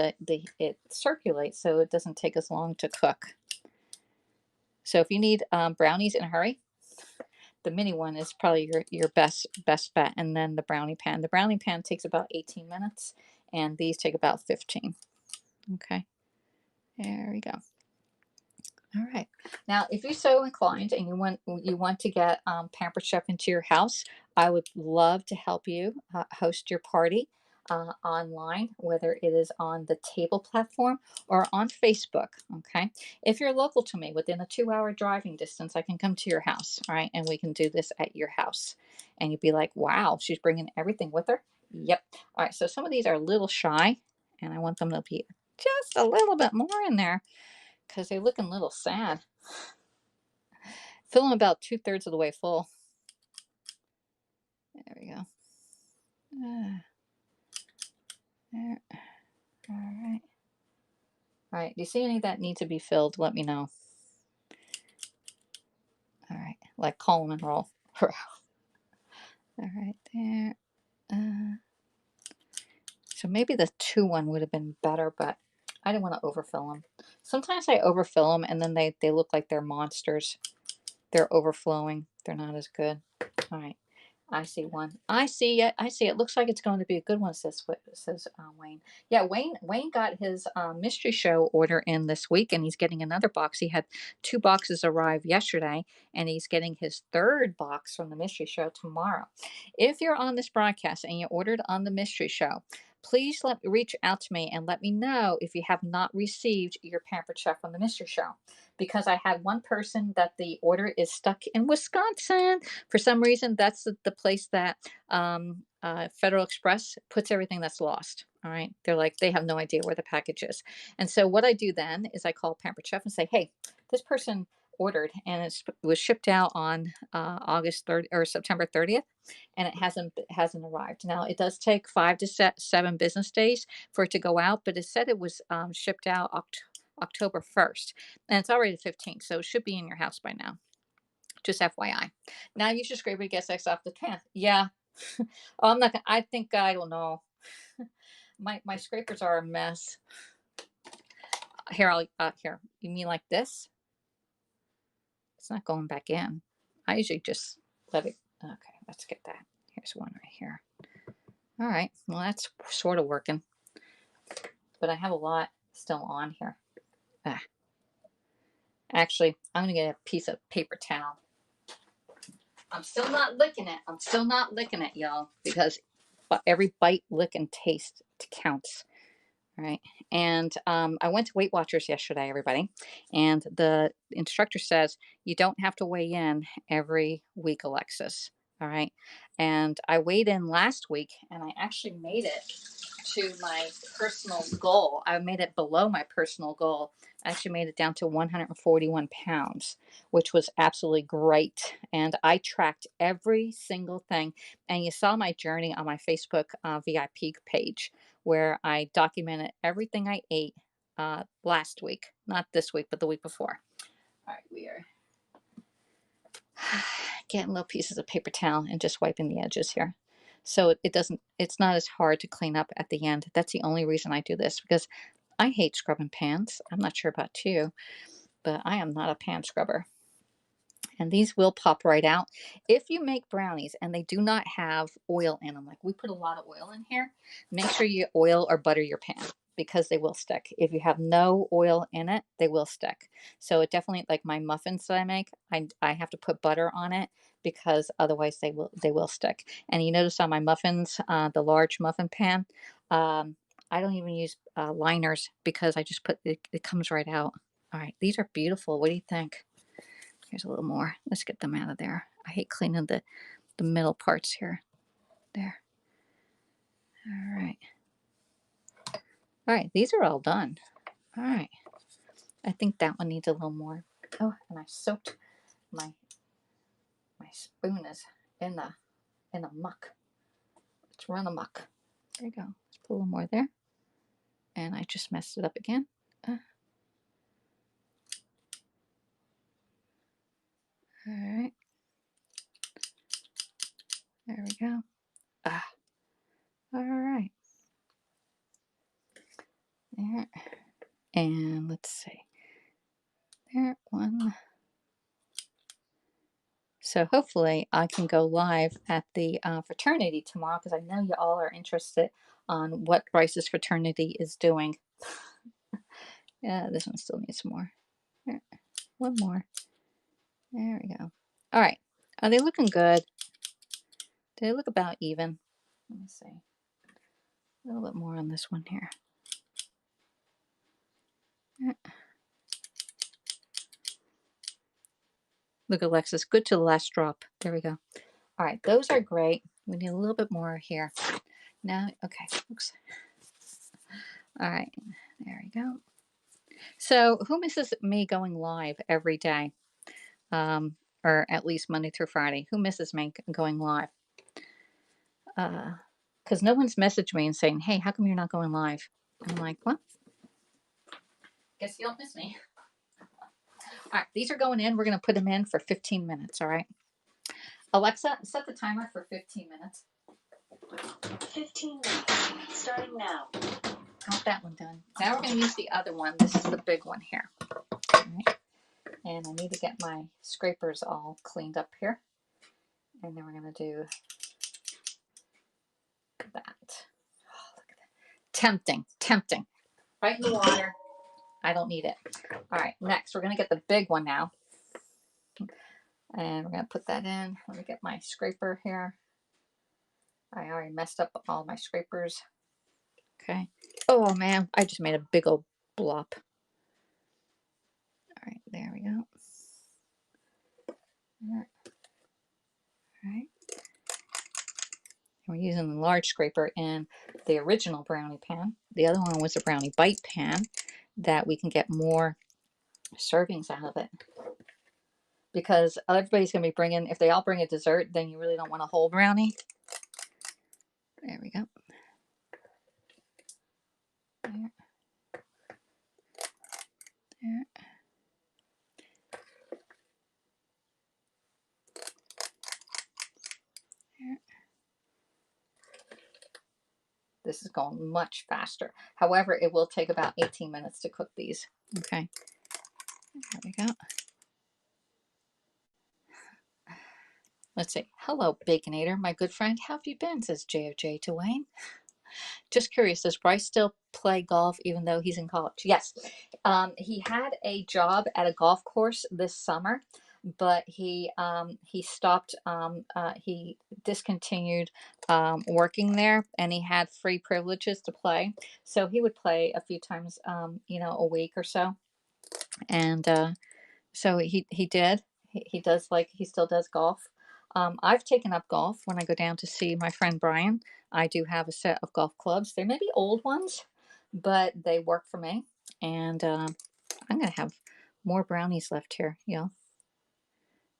it circulate, so it doesn't take as long to cook. So if you need brownies in a hurry, the mini one is probably your best bet. And then the brownie pan. The brownie pan takes about 18 minutes, and these take about 15. Okay. There we go. All right. Now, if you're so inclined and you want to get Pampered Chef into your house, I would love to help you host your party online, whether it is on the table platform or on Facebook. Okay. If you're local to me, within a 2-hour driving distance, I can come to your house. All right, and we can do this at your house. And you'd be like, "Wow, she's bringing everything with her." Yep. All right. So some of these are a little shy, and I want them to be just a little bit more in there, because they're looking a little sad. Fill them about 2/3 of the way full. There we go. There. All right. All right. Do you see any that need to be filled? Let me know. All right. Like Coleman roll. All right. There. So maybe the 2 one would have been better, but I didn't want to overfill them. Sometimes I overfill them and then they look like they're monsters. They're overflowing. They're not as good. All right. I see one. I see it. I see it. Looks like it's going to be a good one, says Wayne. Yeah, Wayne got his mystery show order in this week, and he's getting another box. He had 2 boxes arrive yesterday, and he's getting his 3rd box from the mystery show tomorrow. If you're on this broadcast and you ordered on the mystery show, please reach out to me and let me know if you have not received your Pampered Chef on the mystery show, because I had one person that the order is stuck in Wisconsin. For some reason, that's the place that Federal Express puts everything that's lost. All right. They're like, they have no idea where the package is. And so what I do then is I call Pampered Chef and say, hey, this person ordered and it was shipped out on August 3rd or September 30th, and it hasn't arrived. Now, it does take 5 to 7 business days for it to go out, but it said it was shipped out October 1st, and it's already the 15th, so it should be in your house by now. Just FYI. Now you should scrape it, get X off the pan. Yeah. Oh, I'm not gonna, I think, I don't know. My scrapers are a mess. Here, here. You mean like this? It's not going back in. I usually just let it. Okay, let's get that. Here's one right here. All right. Well, that's sort of working, but I have a lot still on here. Ah. Actually, I'm going to get a piece of paper towel. I'm still not licking it. I'm still not licking it, y'all, because every bite, lick, and taste counts. All right. And I went to Weight Watchers yesterday, everybody. And the instructor says you don't have to weigh in every week, Alexis. All right. And I weighed in last week and I actually made it to my personal goal. I made it below my personal goal. I actually made it down to 141 pounds, which was absolutely great. And I tracked every single thing. And you saw my journey on my Facebook VIP page where I documented everything I ate last week. Not this week, but the week before. All right, we are getting little pieces of paper towel and just wiping the edges here. So it's not as hard to clean up at the end. That's the only reason I do this, because I hate scrubbing pans. I'm not sure about you, but I am not a pan scrubber. And these will pop right out. If you make brownies and they do not have oil in them, like we put a lot of oil in here, make sure you oil or butter your pan, because they will stick. If you have no oil in it, they will stick. So it definitely, like my muffins that I make, I have to put butter on it, because otherwise they will stick. And you notice on my muffins, the large muffin pan, I don't even use liners, because I just put it comes right out. All right, these are beautiful. What do you think? Here's a little more. Let's get them out of there. I hate cleaning the middle parts here. There. All right. All right, these are all done. All right. I think that one needs a little more. Oh, and I soaked my spoon is in the muck. Let's run amok. There you go. Let's put a little more there. And I just messed it up again. All right. There we go. All right. There. And let's see. There, one. So hopefully I can go live at the fraternity tomorrow, because I know you all are interested on what Bryce's fraternity is doing. Yeah, this one still needs some more. There, one more. There we go. All right. Are they looking good? They look about even. Let me see. A little bit more on this one here. Look, Alexis, good to the last drop. There we go. All right, those are great. We need a little bit more here. Now, okay. Oops. All right, there we go. So who misses me going live every day? Or at least Monday through Friday? Who misses me going live? Because no one's messaged me and saying, hey, how come you're not going live? And I'm like, well, guess you don't miss me. All right, these are going in. We're going to put them in for 15 minutes, all right? Alexa, set the timer for 15 minutes. 15 minutes, starting now. Got that one done. Now we're going to use the other one. This is the big one here. All right. And I need to get my scrapers all cleaned up here. And then we're going to do that. Oh, look at that. Tempting, tempting. Right in the water. I don't need it. All right, next we're going to get the big one now. And we're going to put that in. Let me get my scraper here. I already messed up all my scrapers. Okay. Oh, man, I just made a big old blop. All right, there we go. All right. We're using the large scraper in the original brownie pan. The other one was a Brownie Bite Pan that we can get more servings out of it. Because everybody's going to be bringing, if they all bring a dessert, then you really don't want a whole brownie. There we go. There. There. There. This is going much faster. However, it will take about 18 minutes to cook these. Okay, there we go. Let's see. Hello, Baconator, my good friend. How have you been? Says JOJ to Wayne. Just curious, does Bryce still play golf even though he's in college? Yes. He had a job at a golf course this summer, but he stopped. He discontinued working there, and he had free privileges to play. So he would play a few times, a week or so, and so he did. He does he still does golf. I've taken up golf when I go down to see my friend Brian. I do have a set of golf clubs. They may be old ones, but they work for me. And I'm gonna have more brownies left here, y'all.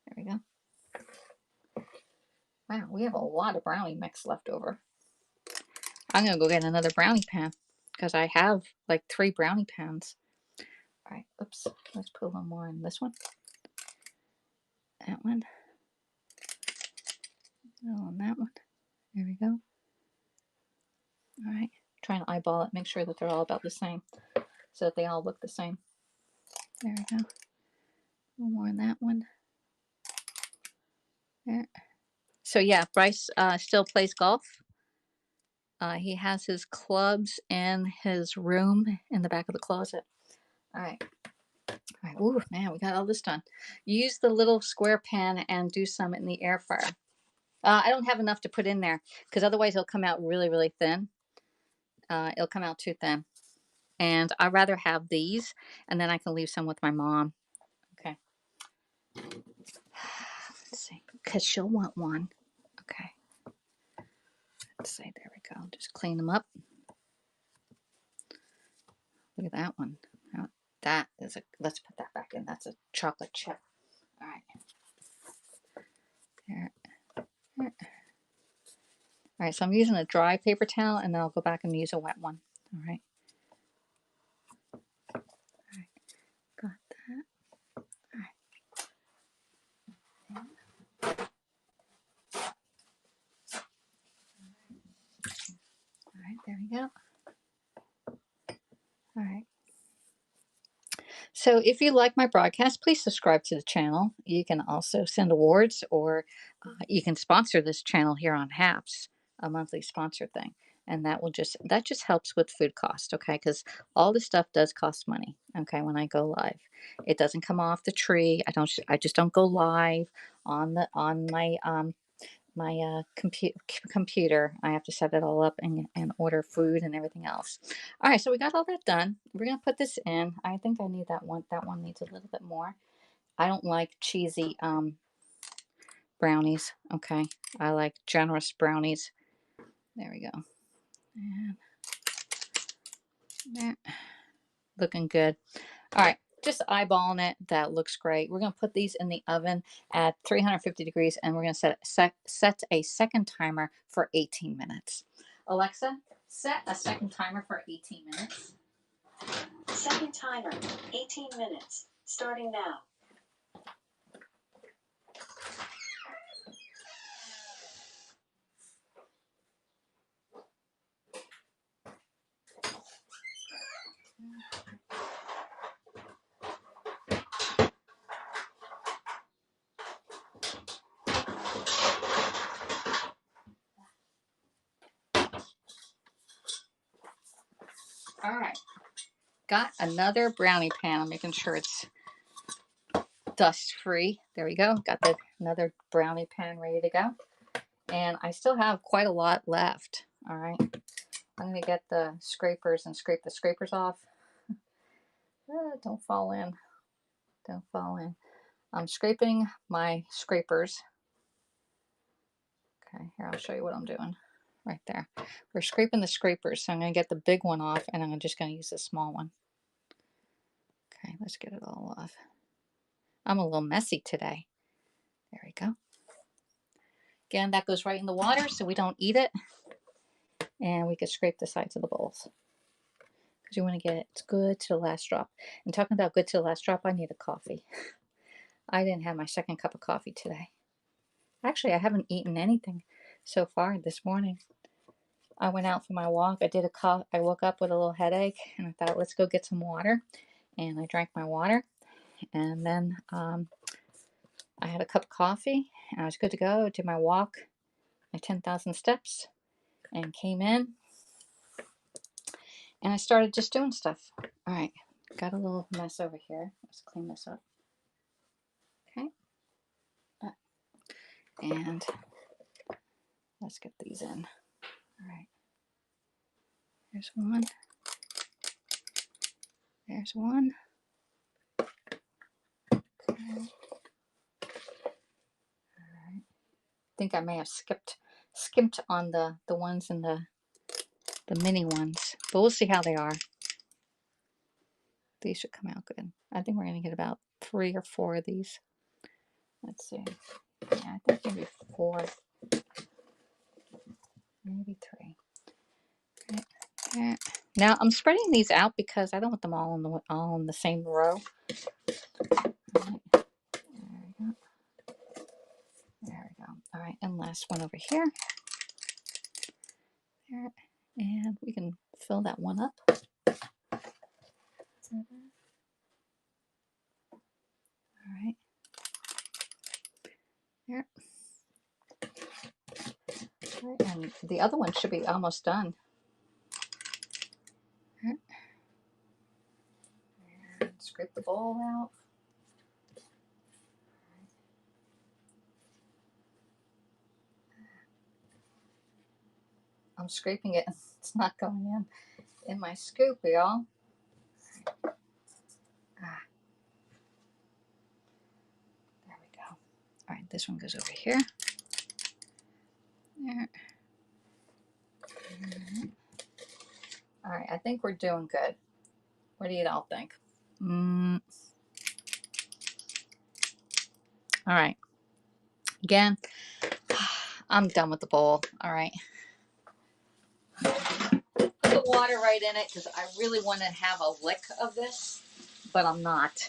There we go. Wow, we have a lot of brownie mix left over. I'm gonna go get another brownie pan because I have like 3 brownie pans. All right, oops. Let's put a little more in this one. That one. On that one. There we go. All right, trying to eyeball it, make sure that they're all about the same so that they all look the same. There we go. One more in that one. There. So yeah, Bryce still plays golf. He has his clubs in his room in the back of the closet. All right. All right. Ooh, man, we got all this done. Use the little square pan and do some in the air fryer. I don't have enough to put in there because otherwise it'll come out really, really thin. It'll come out too thin. And I'd rather have these, and then I can leave some with my mom. Okay. Let's see, because she'll want one. Okay. Let's see, there we go. Just clean them up. Look at that one. Now, that is let's put that back in. That's a chocolate chip. All right. There. There. All right, so I'm using a dry paper towel, and then I'll go back and use a wet one. All right. All right. Got that. All right. All right, there we go. All right. So if you like my broadcast, please subscribe to the channel. You can also send awards, or you can sponsor this channel here on Haps, a monthly sponsor thing. And that just helps with food cost, okay? Because all this stuff does cost money, okay, when I go live. It doesn't come off the tree. I just don't go live on my computer. I have to set it all up and order food and everything else. All right, so we got all that done. We're gonna put this in. I think I need that one. That one needs a little bit more. I don't like cheesy brownies. Okay, I like generous brownies. There we go. And there, looking good. All right, just eyeballing it. That looks great. We're gonna put these in the oven at 350 degrees, and we're gonna set a second timer for 18 minutes. Alexa, set a second timer for 18 minutes. Second timer, 18 minutes, starting now. All right, got another brownie pan. I'm making sure it's dust free. There we go. Got another brownie pan ready to go. And I still have quite a lot left. All right. I'm going to get the scrapers and scrape the scrapers off. Don't fall in. Don't fall in. I'm scraping my scrapers. Okay, here, I'll show you what I'm doing. Right there. We're scraping the scrapers. So I'm going to get the big one off, and I'm just going to use the small one. Okay, let's get it all off. I'm a little messy today. There we go. Again, that goes right in the water so we don't eat it. And we can scrape the sides of the bowls. Because you want to get it good to the last drop. And talking about good to the last drop, I need a coffee. I didn't have my second cup of coffee today. Actually, I haven't eaten anything so far this morning. I went out for my walk. I woke up with a little headache, and I thought, let's go get some water. and I drank my water, and then I had a cup of coffee, and I was good to go. Did my walk, my 10,000 steps, and came in, and I started just doing stuff. All right, got a little mess over here. Let's clean this up. Okay, and let's get these in. All right, there's one. There's one. Okay. I think I may have skimped on the ones in the mini ones, but we'll see how they are. These should come out good. I think we're gonna get about 3 or 4 of these. Let's see. Yeah, I think maybe 4, maybe 3. Okay. Yeah. Now I'm spreading these out because I don't want them all in the same row. All right. There we go. There we go. All right, and last one over here. There, and we can fill that one up. All right. There. Right. And the other one should be almost done. Right. And scrape the bowl out. I'm scraping it. It's not going in my scoop, y'all. Ah, there we go. All right, this one goes over here. There. All right, I think we're doing good. What do you all think? All right. Again, I'm done with the bowl. All right. Put the water right in it because I really want to have a lick of this, but I'm not.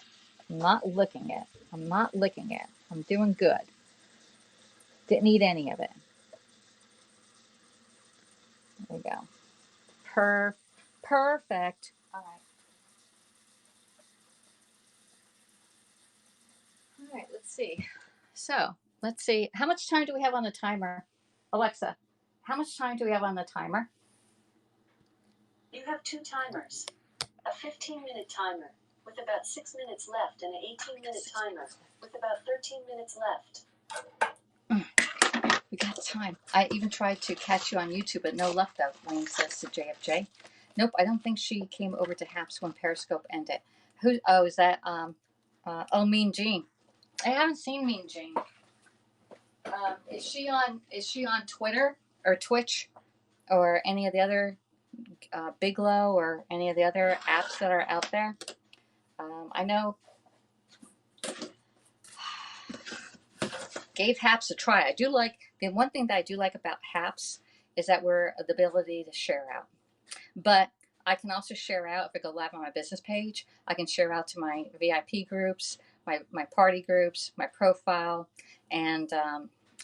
I'm not licking it. I'm not licking it. I'm doing good. Didn't eat any of it. There we go. Perfect. All right. All right, let's see. So, let's see. How much time do we have on the timer? Alexa, how much time do we have on the timer? You have 2 timers. A 15-minute timer with about 6 minutes left and an 18-minute timer with about 13 minutes left. We got time. I even tried to catch you on YouTube, but no luck though, Wayne says to JFJ. Nope, I don't think she came over to Haps when Periscope ended. Who? Oh, is that Mean Jean? I haven't seen Mean Jean. Is she on Twitter or Twitch or any of the other Bigelow or any of the other apps that are out there? I know. Gave Haps a try. I do like the one thing that I do like about Haps is that we're the ability to share out. But I can also share out if I go live on my business page. I can share out to my VIP groups, my party groups, my profile, and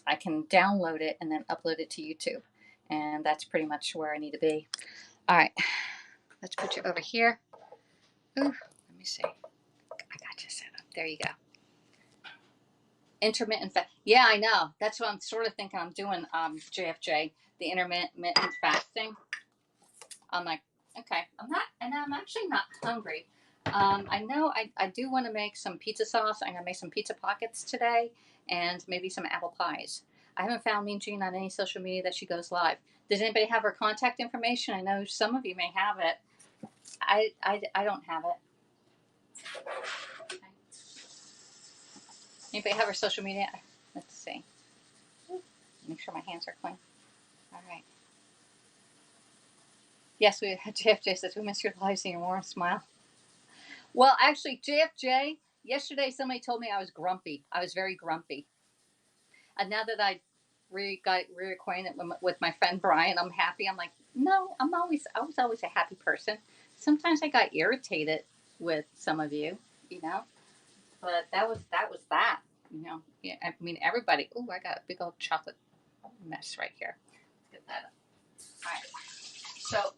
I can download it and then upload it to YouTube. And that's pretty much where I need to be. All right, let's put you over here. Ooh, let me see. I got you set up. There you go. Intermittent fast. Yeah, I know. That's what I'm sort of thinking I'm doing, JFJ, the intermittent fasting. I'm like, okay, I'm actually not hungry. I know I do want to make some pizza sauce. I'm going to make some pizza pockets today and maybe some apple pies. I haven't found Mean Jean on any social media that she goes live. Does anybody have her contact information? I know some of you may have it. I don't have it. Okay. Anybody have her social media? Let's see. Make sure my hands are clean. All right. Yes, JFJ says, we miss your lives and your warm smile. Well, actually, JFJ, yesterday somebody told me I was grumpy. I was very grumpy. And now that I got reacquainted with my friend Brian, I'm happy. I'm like, no, I was always a happy person. Sometimes I got irritated with some of you, but that was that. Yeah, I mean, everybody. Oh, I got a big old chocolate mess right here. Let's get that up. All right. So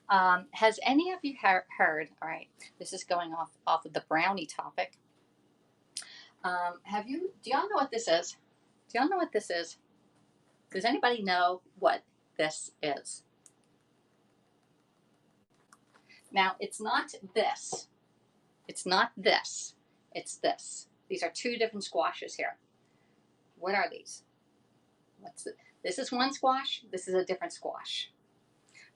Has any of you heard? All right, this is going off of the brownie topic. Have you? Do y'all know what this is? Do y'all know what this is? Does anybody know what this is? Now, it's not this. It's not this. It's this. These are two different squashes here. What are these? This is one squash. This is a different squash.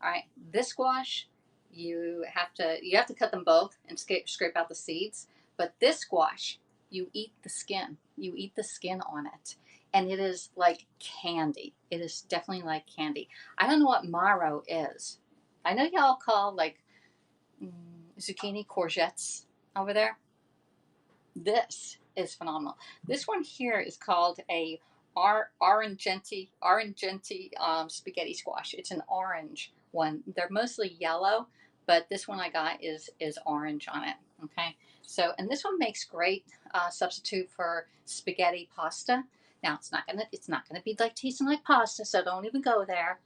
All right. This squash, you have to cut them both and scrape out the seeds. But this squash, you eat the skin. You eat the skin on it, and it is like candy. It is definitely like candy. I don't know what marrow is. I know y'all call like zucchini courgettes over there. This is phenomenal. This one here is called a orangenti spaghetti squash. It's an orange one. They're mostly yellow, but this one I got is orange on it. Okay, so and this one makes great substitute for spaghetti pasta. Now it's not gonna be like tasting like pasta, so don't even go there.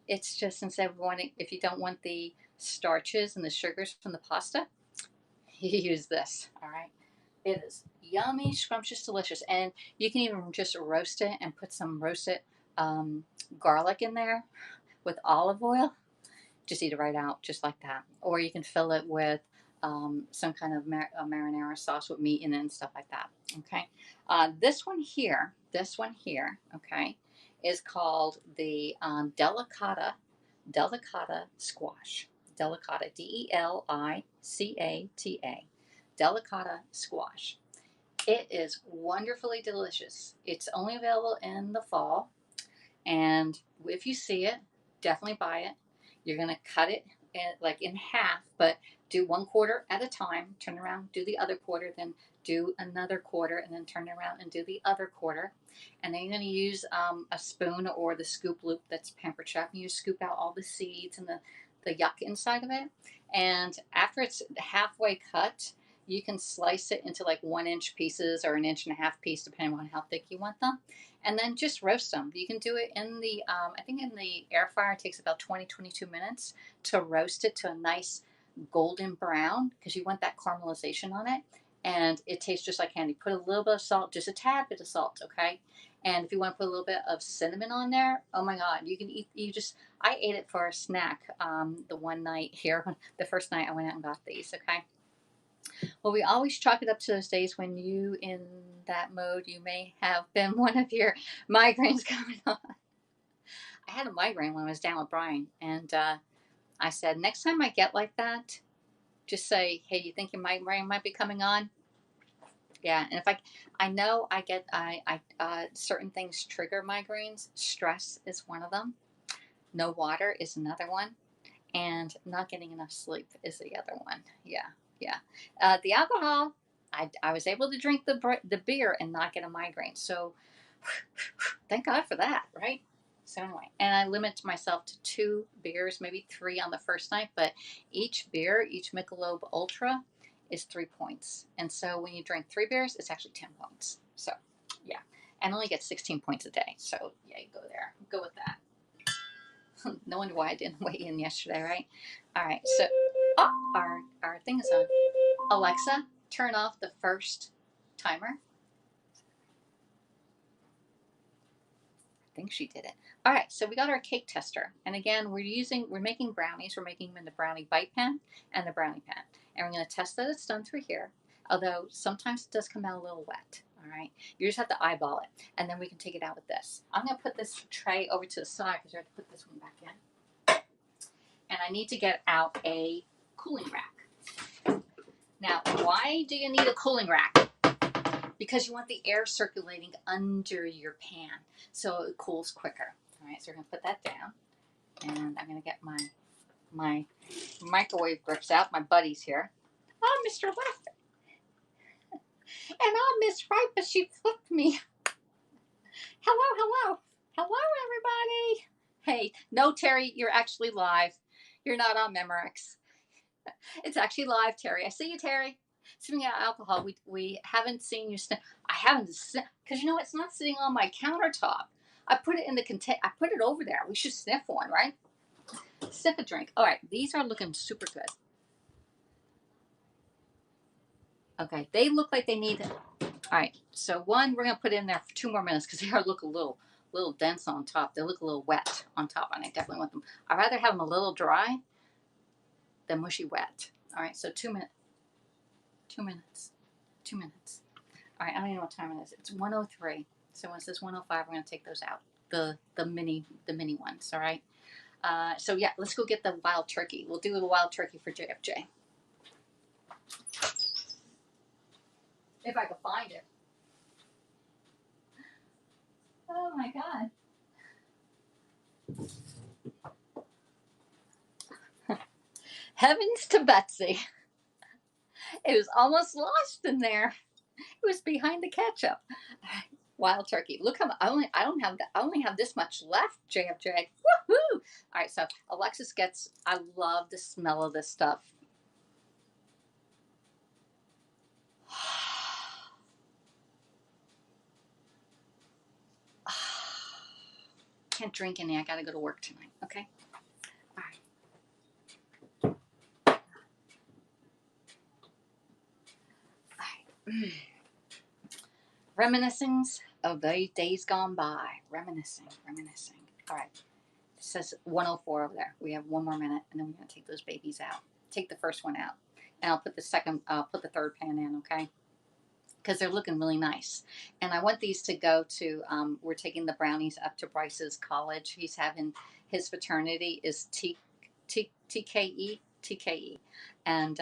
It's just instead of wanting, if you don't want the starches and the sugars from the pasta, you use this. All right. It is yummy, scrumptious, delicious. And you can even just roast it and put some roasted garlic in there with olive oil. Just eat it right out, just like that. Or you can fill it with some kind of marinara sauce with meat in it and stuff like that. Okay. This one here, okay, is called the delicata squash. Delicata, Delicata, delicata squash. It is wonderfully delicious. It's only available in the fall, and if you see it, definitely buy it. You're gonna cut it in half, but do 1/4 at a time. Turn around, do the other quarter, then do another quarter, and then turn around and do the other quarter. And then you're gonna use a spoon or the scoop loop that's Pampered Chef, and you scoop out all the seeds and the yuck inside of it. And after it's halfway cut, you can slice it into like 1-inch pieces or 1.5-inch piece, depending on how thick you want them. And then just roast them. You can do it in the, I think in the air fryer, it takes about 22 minutes to roast it to a nice golden brown, because you want that caramelization on it. And it tastes just like candy. Put a little bit of salt, just a tad bit of salt, okay? And if you want to put a little bit of cinnamon on there, oh my God, you can eat, I ate it for a snack the one night here, the first night I went out and got these, okay? Well, we always chalk it up to those days when you, in that mode, you may have been one of your migraines coming on. I had a migraine when I was down with Brian, and I said, next time I get like that, just say, hey, you think your migraine might be coming on? Yeah, and if I know I get, certain things trigger migraines. Stress is one of them. No water is another one. And not getting enough sleep is the other one. Yeah. The alcohol, I was able to drink the beer and not get a migraine. So thank God for that, right? So anyway, and I limit myself to 2 beers, maybe 3 on the first night, but each beer, each Michelob Ultra is 3 points. And so when you drink 3 beers, it's actually 10 points. So yeah, and only get 16 points a day. So yeah, you go there, go with that. No wonder why I didn't weigh in yesterday, right? All right, so our thing is on. Alexa, turn off the first timer. I think she did it. All right, so we got our cake tester, and again, we're making brownies. We're making them in the Brownie Bite Pan and the Brownie Pan, and we're going to test that it's done through here. Although sometimes it does come out a little wet. All right, you just have to eyeball it, and then we can take it out with this. I'm going to put this tray over to the side because I have to put this one back in, and I need to get out a cooling rack. Now, why do you need a cooling rack? Because you want the air circulating under your pan so it cools quicker. All right, so we're going to put that down. And I'm going to get my microwave grips out, my buddies here. Oh, Mr. Left. And oh, Miss Right, but she flipped me. Hello, everybody. Hey, no, Terry, you're actually live. You're not on Memorex. It's actually live, Terry. I see you, Terry. Speaking of alcohol, we haven't seen you sniff. I haven't, because you know it's not sitting on my countertop. I put it in the container. I put it over there. We should sniff one, right? Sip a drink. All right, these are looking super good. Okay, they look like they need. All right, so one we're gonna put in there for 2 more minutes because they are look a little dense on top. They look a little wet on top, and I definitely want them. I'd rather have them a little dry than mushy wet. All right, so 2 minutes. 2 minutes. 2 minutes. All right, I don't even know what time it is. It's 1:03. So when it says 1:05, we're gonna take those out. The mini ones. All right. So yeah, let's go get the wild turkey. We'll do the wild turkey for JFJ. If I can find it. Oh my God. Heavens to Betsy. It was almost lost in there. It was behind the ketchup. Wild turkey. Look how I only have this much left, JFJ. Woohoo! All right, so Alexis gets. I love the smell of this stuff. Can't drink any. I gotta go to work tonight. Okay. All right. All right. Reminiscings of the days gone by. Reminiscing. All right. It says 1:04 over there. We have 1 more minute, and then we're gonna take those babies out. Take the first one out, and I'll put the third pan in. Okay. Because they're looking really nice. And I want these to go to, we're taking the brownies up to Bryce's college. He's having, his fraternity is TKE. And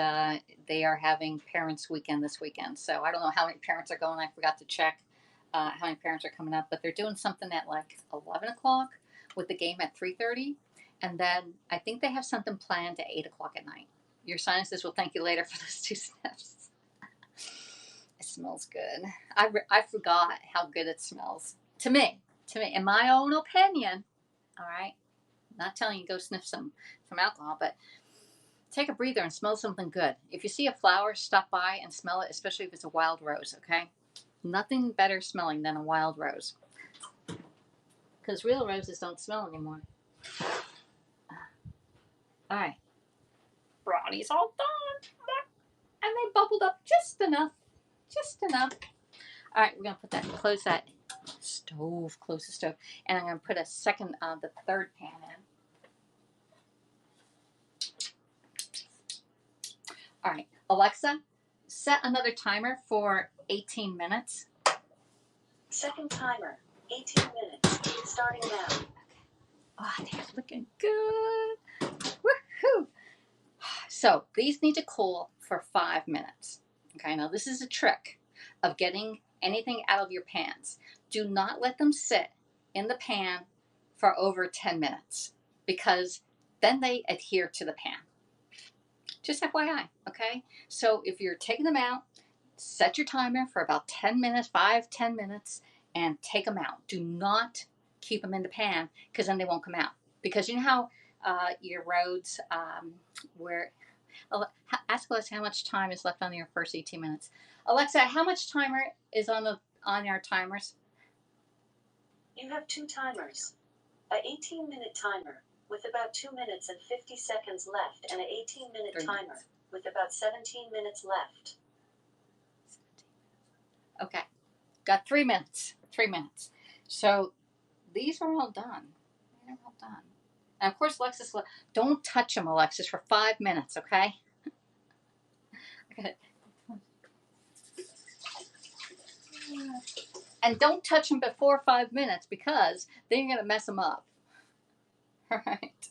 they are having parents weekend this weekend. So I don't know how many parents are going. I forgot to check how many parents are coming up. But they're doing something at like 11 o'clock with the game at 3:30. And then I think they have something planned at 8 o'clock at night. Your sinuses will thank you later for those 2 sniffs. It smells good. I forgot how good it smells. To me, in my own opinion, all right? I'm not telling you go sniff some alcohol, but take a breather and smell something good. If you see a flower, stop by and smell it, especially if it's a wild rose, okay? Nothing better smelling than a wild rose. Because real roses don't smell anymore. All right. Brownie's all done. And they bubbled up just enough. All right, we're going to put that, close the stove. And I'm going to put a second, the third pan in. All right, Alexa, set another timer for 18 minutes. Second timer, 18 minutes, starting now. Oh, they're looking good. Woohoo! So these need to cool for 5 minutes. Okay, now this is a trick of getting anything out of your pans. Do not let them sit in the pan for over 10 minutes because then they adhere to the pan. Just FYI, okay? So if you're taking them out, set your timer for about 10 minutes, 5-10 minutes, and take them out. Do not keep them in the pan because then they won't come out. Because you know how your roads where ask Alexa how much time is left on your first 18 minutes. Alexa, how much timer is on our timers? You have 2 timers. An 18-minute timer with about 2 minutes and 50 seconds left, and an 18-minute timer with about 17 minutes left. Okay, got 3 minutes. 3 minutes. So these are all done. They're all done. And of course, Alexis, don't touch them, Alexis, for 5 minutes, okay? Okay. And don't touch them before 5 minutes because then you're going to mess them up. All right.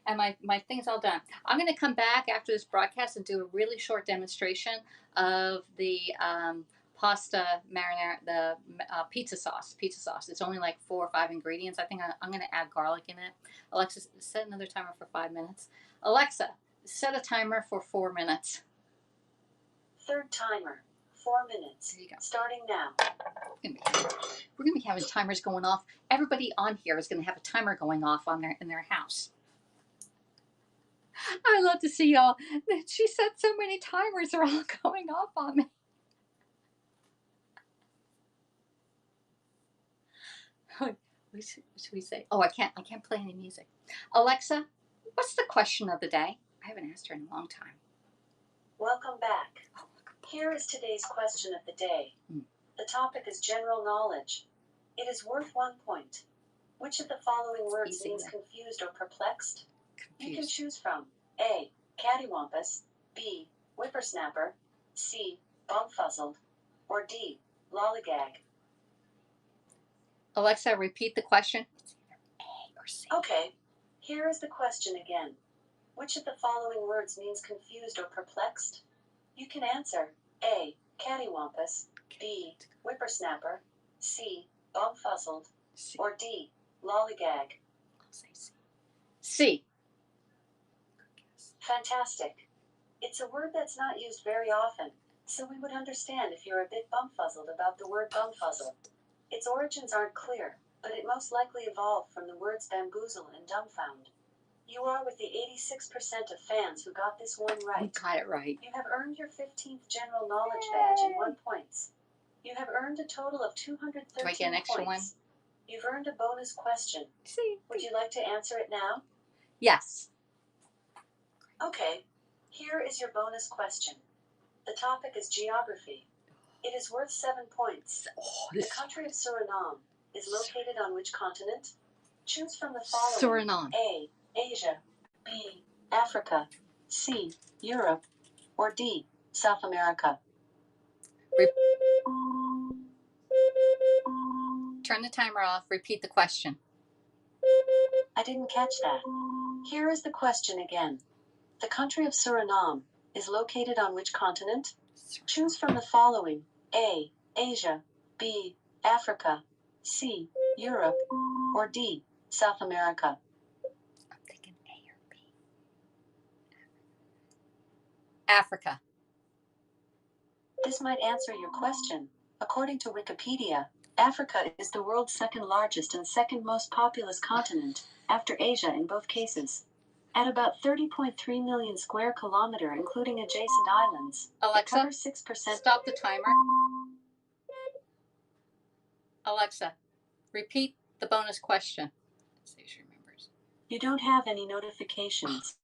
And my thing's all done. I'm going to come back after this broadcast and do a really short demonstration of the pasta marinara, the pizza sauce. It's only like 4 or 5 ingredients. I think I'm going to add garlic in it. Alexa, set another timer for 5 minutes. Alexa, set a timer for 4 minutes. Third timer, 4 minutes. There you go. Starting now. We're going to be having timers going off. Everybody on here is going to have a timer going off in their house. I love to see y'all. She set so many timers, they're all going off on me. What should we say? Oh, I can't play any music. Alexa, what's the question of the day? I haven't asked her in a long time. Welcome back. Here is today's question of the day. The topic is general knowledge. It is worth 1 point. Which of the following words means confused or perplexed? You can choose from A. Cattywampus, B. Whippersnapper, C. Bumfuzzled, or D. Lollygag. Alexa, repeat the question. It's either A or C. Okay. Here is the question again. Which of the following words means confused or perplexed? You can answer A. Cattywampus, B. Whippersnapper, C. Bumfuzzled, or D. Lollygag. I'll say C. C. Fantastic. It's a word that's not used very often, so we would understand if you're a bit bumfuzzled about the word bumfuzzle. Its origins aren't clear, but it most likely evolved from the words bamboozle and dumbfound. You are with the 86% of fans who got this one right. We got it right. You have earned your 15th general knowledge badge in 1 point. You have earned a total of 213 Do I get an extra points. one? You've earned a bonus question. See. Would you like to answer it now? Yes. Okay. Here is your bonus question. The topic is geography. It is worth 7 points. The country of Suriname is located on which continent? Choose from the following. Suriname. A. Asia, B. Africa, C. Europe, or D. South America. Turn the timer off. Repeat the question. I didn't catch that. Here is the question again. The country of Suriname is located on which continent? Choose from the following. A. Asia, B. Africa, C. Europe, or D. South America. I'm thinking A or B. Africa. This might answer your question. According to Wikipedia, Africa is the world's second largest and second most populous continent, after Asia in both cases. At about 30.3 million square kilometer, including adjacent islands, Alexa, it covers 6%. Stop the timer. Alexa, repeat the bonus question. Let's see if she remembers. You don't have any notifications.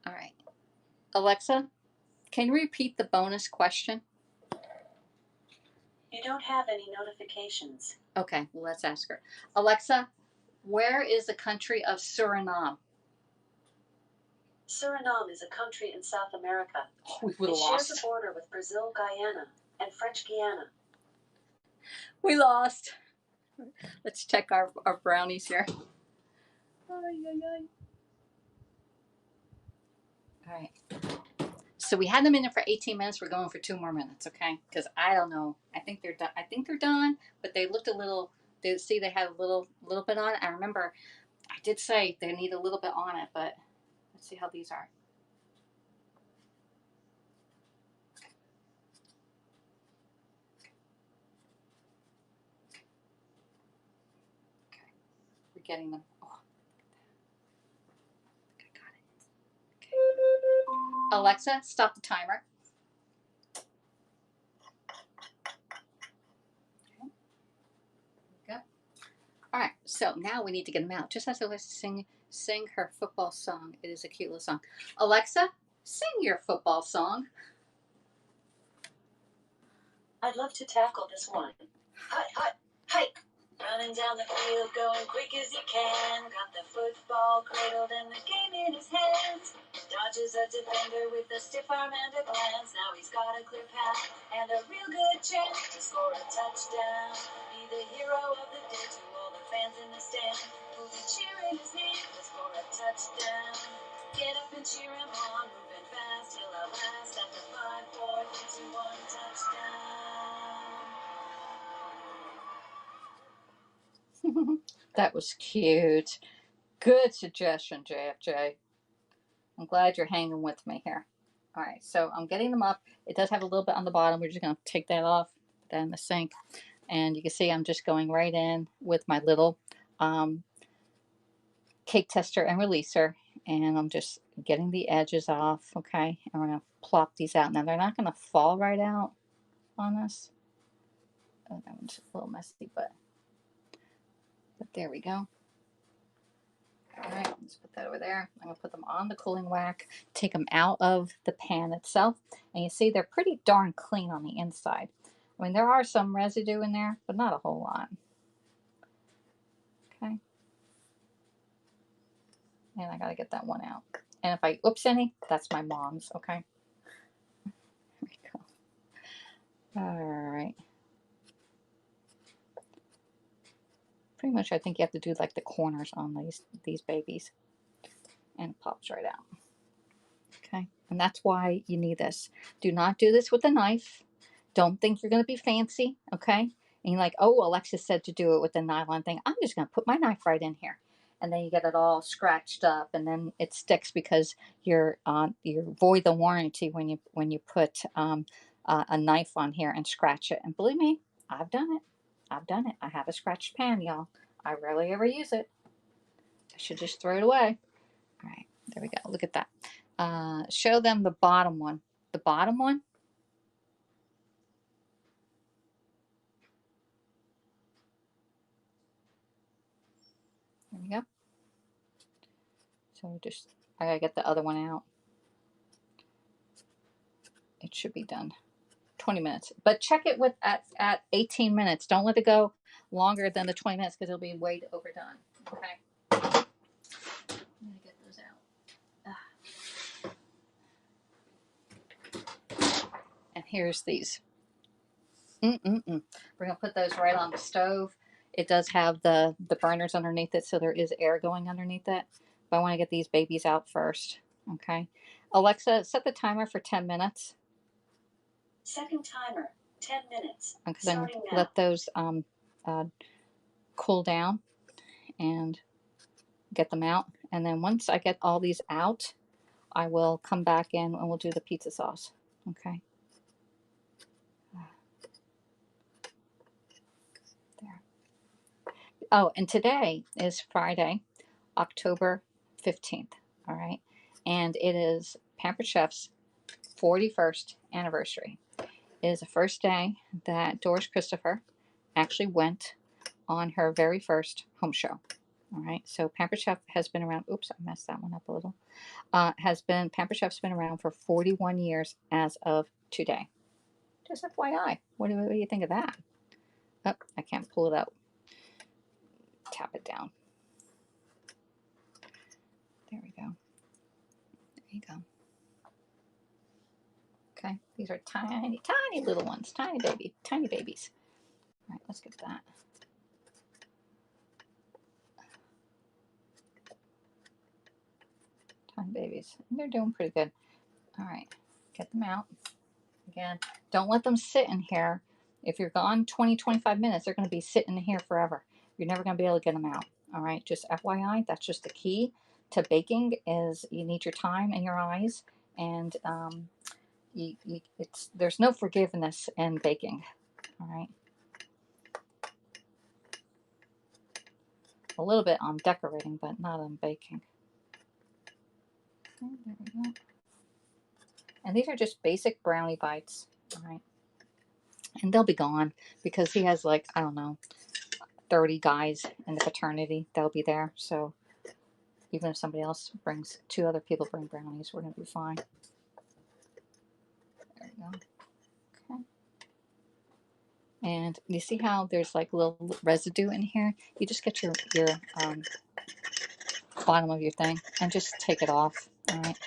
All right. Alexa, can you repeat the bonus question? You don't have any notifications. Okay, well, let's ask her. Alexa, where is the country of Suriname? Suriname is a country in South America. Oh, we would have It lost. shares a border with Brazil, Guyana, and French Guiana. We lost. Let's check our brownies here. All right. So we had them in there for 18 minutes. We're going for 2 more minutes, okay? Because I don't know. I think they're done. I think they're done, but they looked a little. They had a little bit on it. I remember I did say they need a little bit on it, but let's see how these are. Okay, we're getting them. Oh, I think I got it. Okay. Alexa, stop the timer. All right, so now we need to get them out. Just as Alexa sing her football song. It is a cute little song. Alexa, sing your football song. I'd love to tackle this one. Hut, hike. Running down the field, going quick as he can. Got the football cradled and the game in his hands. Dodges a defender with a stiff arm and a glance. Now he's got a clear path and a real good chance to score a touchdown. Be the hero of the day to all the fans in the stand. Who'll be cheering his name to score a touchdown. Get up and cheer him on, moving fast, he'll outlast. After 5, 4, 3, 2, 1, touchdown. That was cute. Good suggestion, JFJ. I'm glad you're hanging with me here. All right, so I'm getting them up. It does have a little bit on the bottom. We're just going to take that off, put that in the sink. And you can see I'm just going right in with my little cake tester and releaser. And I'm just getting the edges off, okay? And we're going to plop these out. Now, they're not going to fall right out on us. Oh, that one's a little messy, but there we go. All right, let's put that over there. I'm going to put them on the cooling rack, take them out of the pan itself. And you see they're pretty darn clean on the inside. I mean, there are some residue in there, but not a whole lot. Okay. And I got to get that one out. And if I oops any, that's my mom's, okay? There we go. All right. Pretty much I think you have to do like the corners on these babies. And it pops right out. Okay. And that's why you need this. Do not do this with a knife. Don't think you're going to be fancy, okay? And you're like, oh, Alexis said to do it with the nylon thing. I'm just going to put my knife right in here. And then you get it all scratched up, and then it sticks because you void the warranty when you put a knife on here and scratch it. And believe me, I've done it. I've done it. I have a scratched pan, y'all. I rarely ever use it. I should just throw it away. All right, there we go. Look at that. Show them the bottom one. The bottom one. There we go. So I gotta get the other one out. It should be done 20 minutes, but check it with at 18 minutes. Don't let it go longer than the 20 minutes because it'll be way overdone. Okay. I'm gonna get those out. And here's these. We're gonna put those right on the stove. It does have the burners underneath it, so there is air going underneath it. But I want to get these babies out first. Okay. Alexa, set the timer for 10 minutes. Second timer, 10 minutes. Okay, then let those cool down and get them out. And then once I get all these out, I will come back in and we'll do the pizza sauce. Okay. There. Oh, and today is Friday, October 15th. All right. And it is Pampered Chef's 41st anniversary. It is the first day that Doris Christopher actually went on her very first home show. All right, so Pampered Chef has been around. Oops, I messed that one up a little. Pampered Chef's been around for 41 years as of today. Just FYI, what do you think of that? Oh, I can't pull it out. Tap it down. There we go. There you go. Okay, these are tiny, tiny little ones. Tiny babies. All right, let's get that. Tiny babies. They're doing pretty good. All right, get them out. Again, don't let them sit in here. If you're gone 20-25 minutes, they're going to be sitting in here forever. You're never going to be able to get them out. All right, just FYI, that's just the key to baking is you need your time and your eyes, and there's no forgiveness in baking. All right, a little bit on decorating, but not on baking. Okay, there we go. And these are just basic brownie bites. All right, and they'll be gone because he has like, I don't know, 30 guys in the fraternity. They'll be there. So even if somebody else brings, 2 other people bring brownies, we're going to be fine. There we go. Okay. And you see how there's like a little residue in here? You just get your bottom of your thing and just take it off. All right.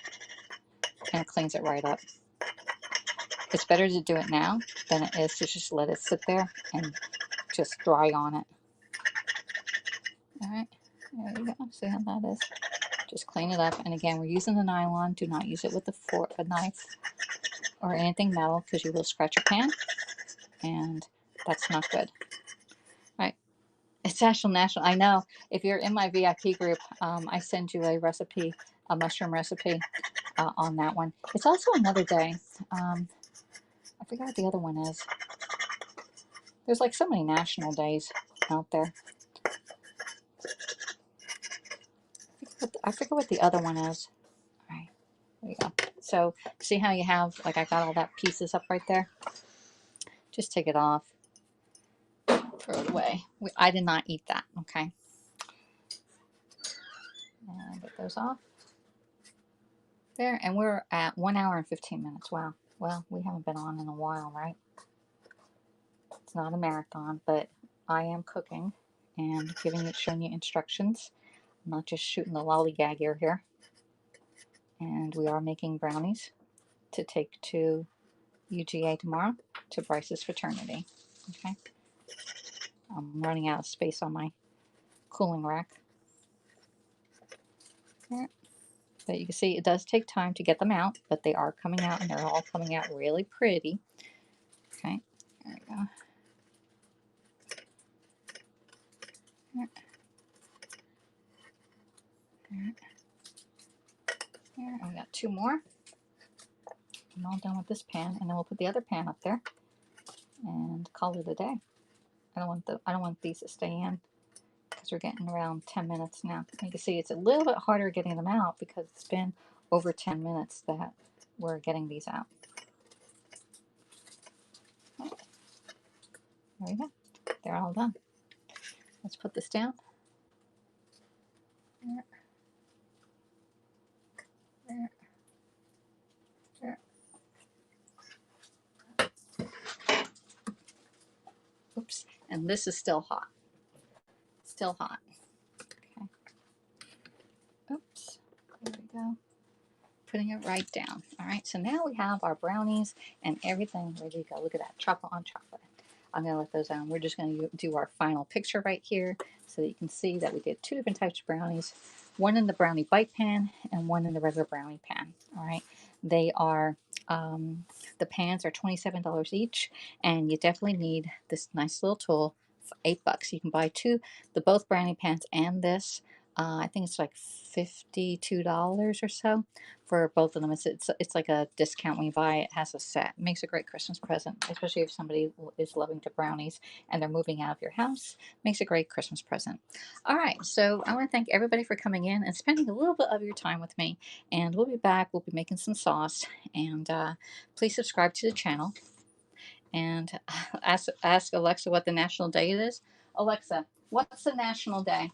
And it cleans it right up. It's better to do it now than it is to just let it sit there and just dry on it. All right. There you go. See how that is? Just clean it up. And again, we're using the nylon. Do not use it with a knife or anything metal because you will scratch your pan. And that's not good. All right. It's national. I know. If you're in my VIP group, I send you a recipe, a mushroom recipe on that one. It's also another day. I forgot what the other one is. There's like so many national days out there. I forget what the other one is. All right, there you go. So see how you have, like I got all that pieces up right there? Just take it off, throw it away. I did not eat that, okay? And get those off. There, and we're at 1 hour and 15 minutes. Wow. Well, we haven't been on in a while, right? It's not a marathon, but I am cooking and showing you instructions. I'm not just shooting the lollygag here. And we are making brownies to take to UGA tomorrow, to Bryce's fraternity. Okay. I'm running out of space on my cooling rack. There. But you can see it does take time to get them out, but they are coming out, and they're all coming out really pretty. Okay, there we go. There. There. There. And we got 2 more. I'm all done with this pan, and then we'll put the other pan up there and call it a day. I don't want these to stay in because we're getting around 10 minutes now. You can see it's a little bit harder getting them out because it's been over 10 minutes that we're getting these out. Okay. There we go. They're all done. Let's put this down. There. There. There. Oops. And this is still hot. Still hot. Okay. Oops. There we go. Putting it right down. All right. So now we have our brownies and everything ready to go. Look at that. Chocolate on chocolate. I'm going to let those on. We're just going to do our final picture right here so that you can see that we did 2 different types of brownies. One in the Brownie Bite Pan and one in the regular brownie pan. All right. They are, the pans are $27 each, and you definitely need this nice little tool for $8. You can buy both brownie pans and this. I think it's like $52 or so for both of them. It's like a discount when you buy it. It has a set. It makes a great Christmas present, especially if somebody is loving to brownies and they're moving out of your house. Makes a great Christmas present. All right, so I want to thank everybody for coming in and spending a little bit of your time with me. And we'll be back. We'll be making some sauce. And please subscribe to the channel. And ask Alexa what the national day is. Alexa, what's the national day?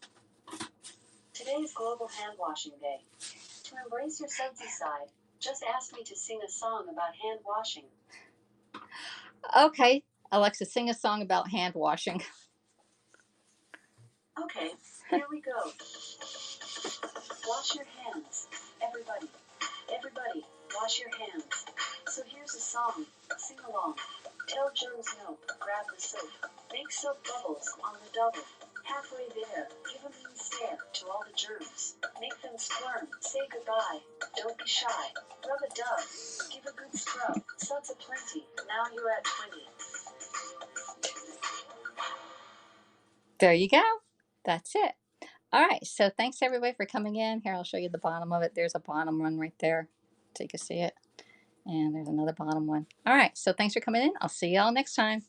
Today is Global Hand Washing Day. To embrace your sudsy side, just ask me to sing a song about hand washing. Okay, Alexa, sing a song about hand washing. Okay, here we go. Wash your hands. Everybody. Everybody, wash your hands. So here's a song. Sing along. Tell germs no. Grab the soap. Make soap bubbles on the double. Halfway there, give a mean stare to all the germs. Make them squirm. Say goodbye. Don't be shy. Rub a dub. Give a good scrub. Suds aplenty. Now you're at 20. There you go. That's it. All right. So thanks everybody for coming in. Here, I'll show you the bottom of it. There's a bottom one right there so you can see it. And there's another bottom one. All right. So thanks for coming in. I'll see y'all next time.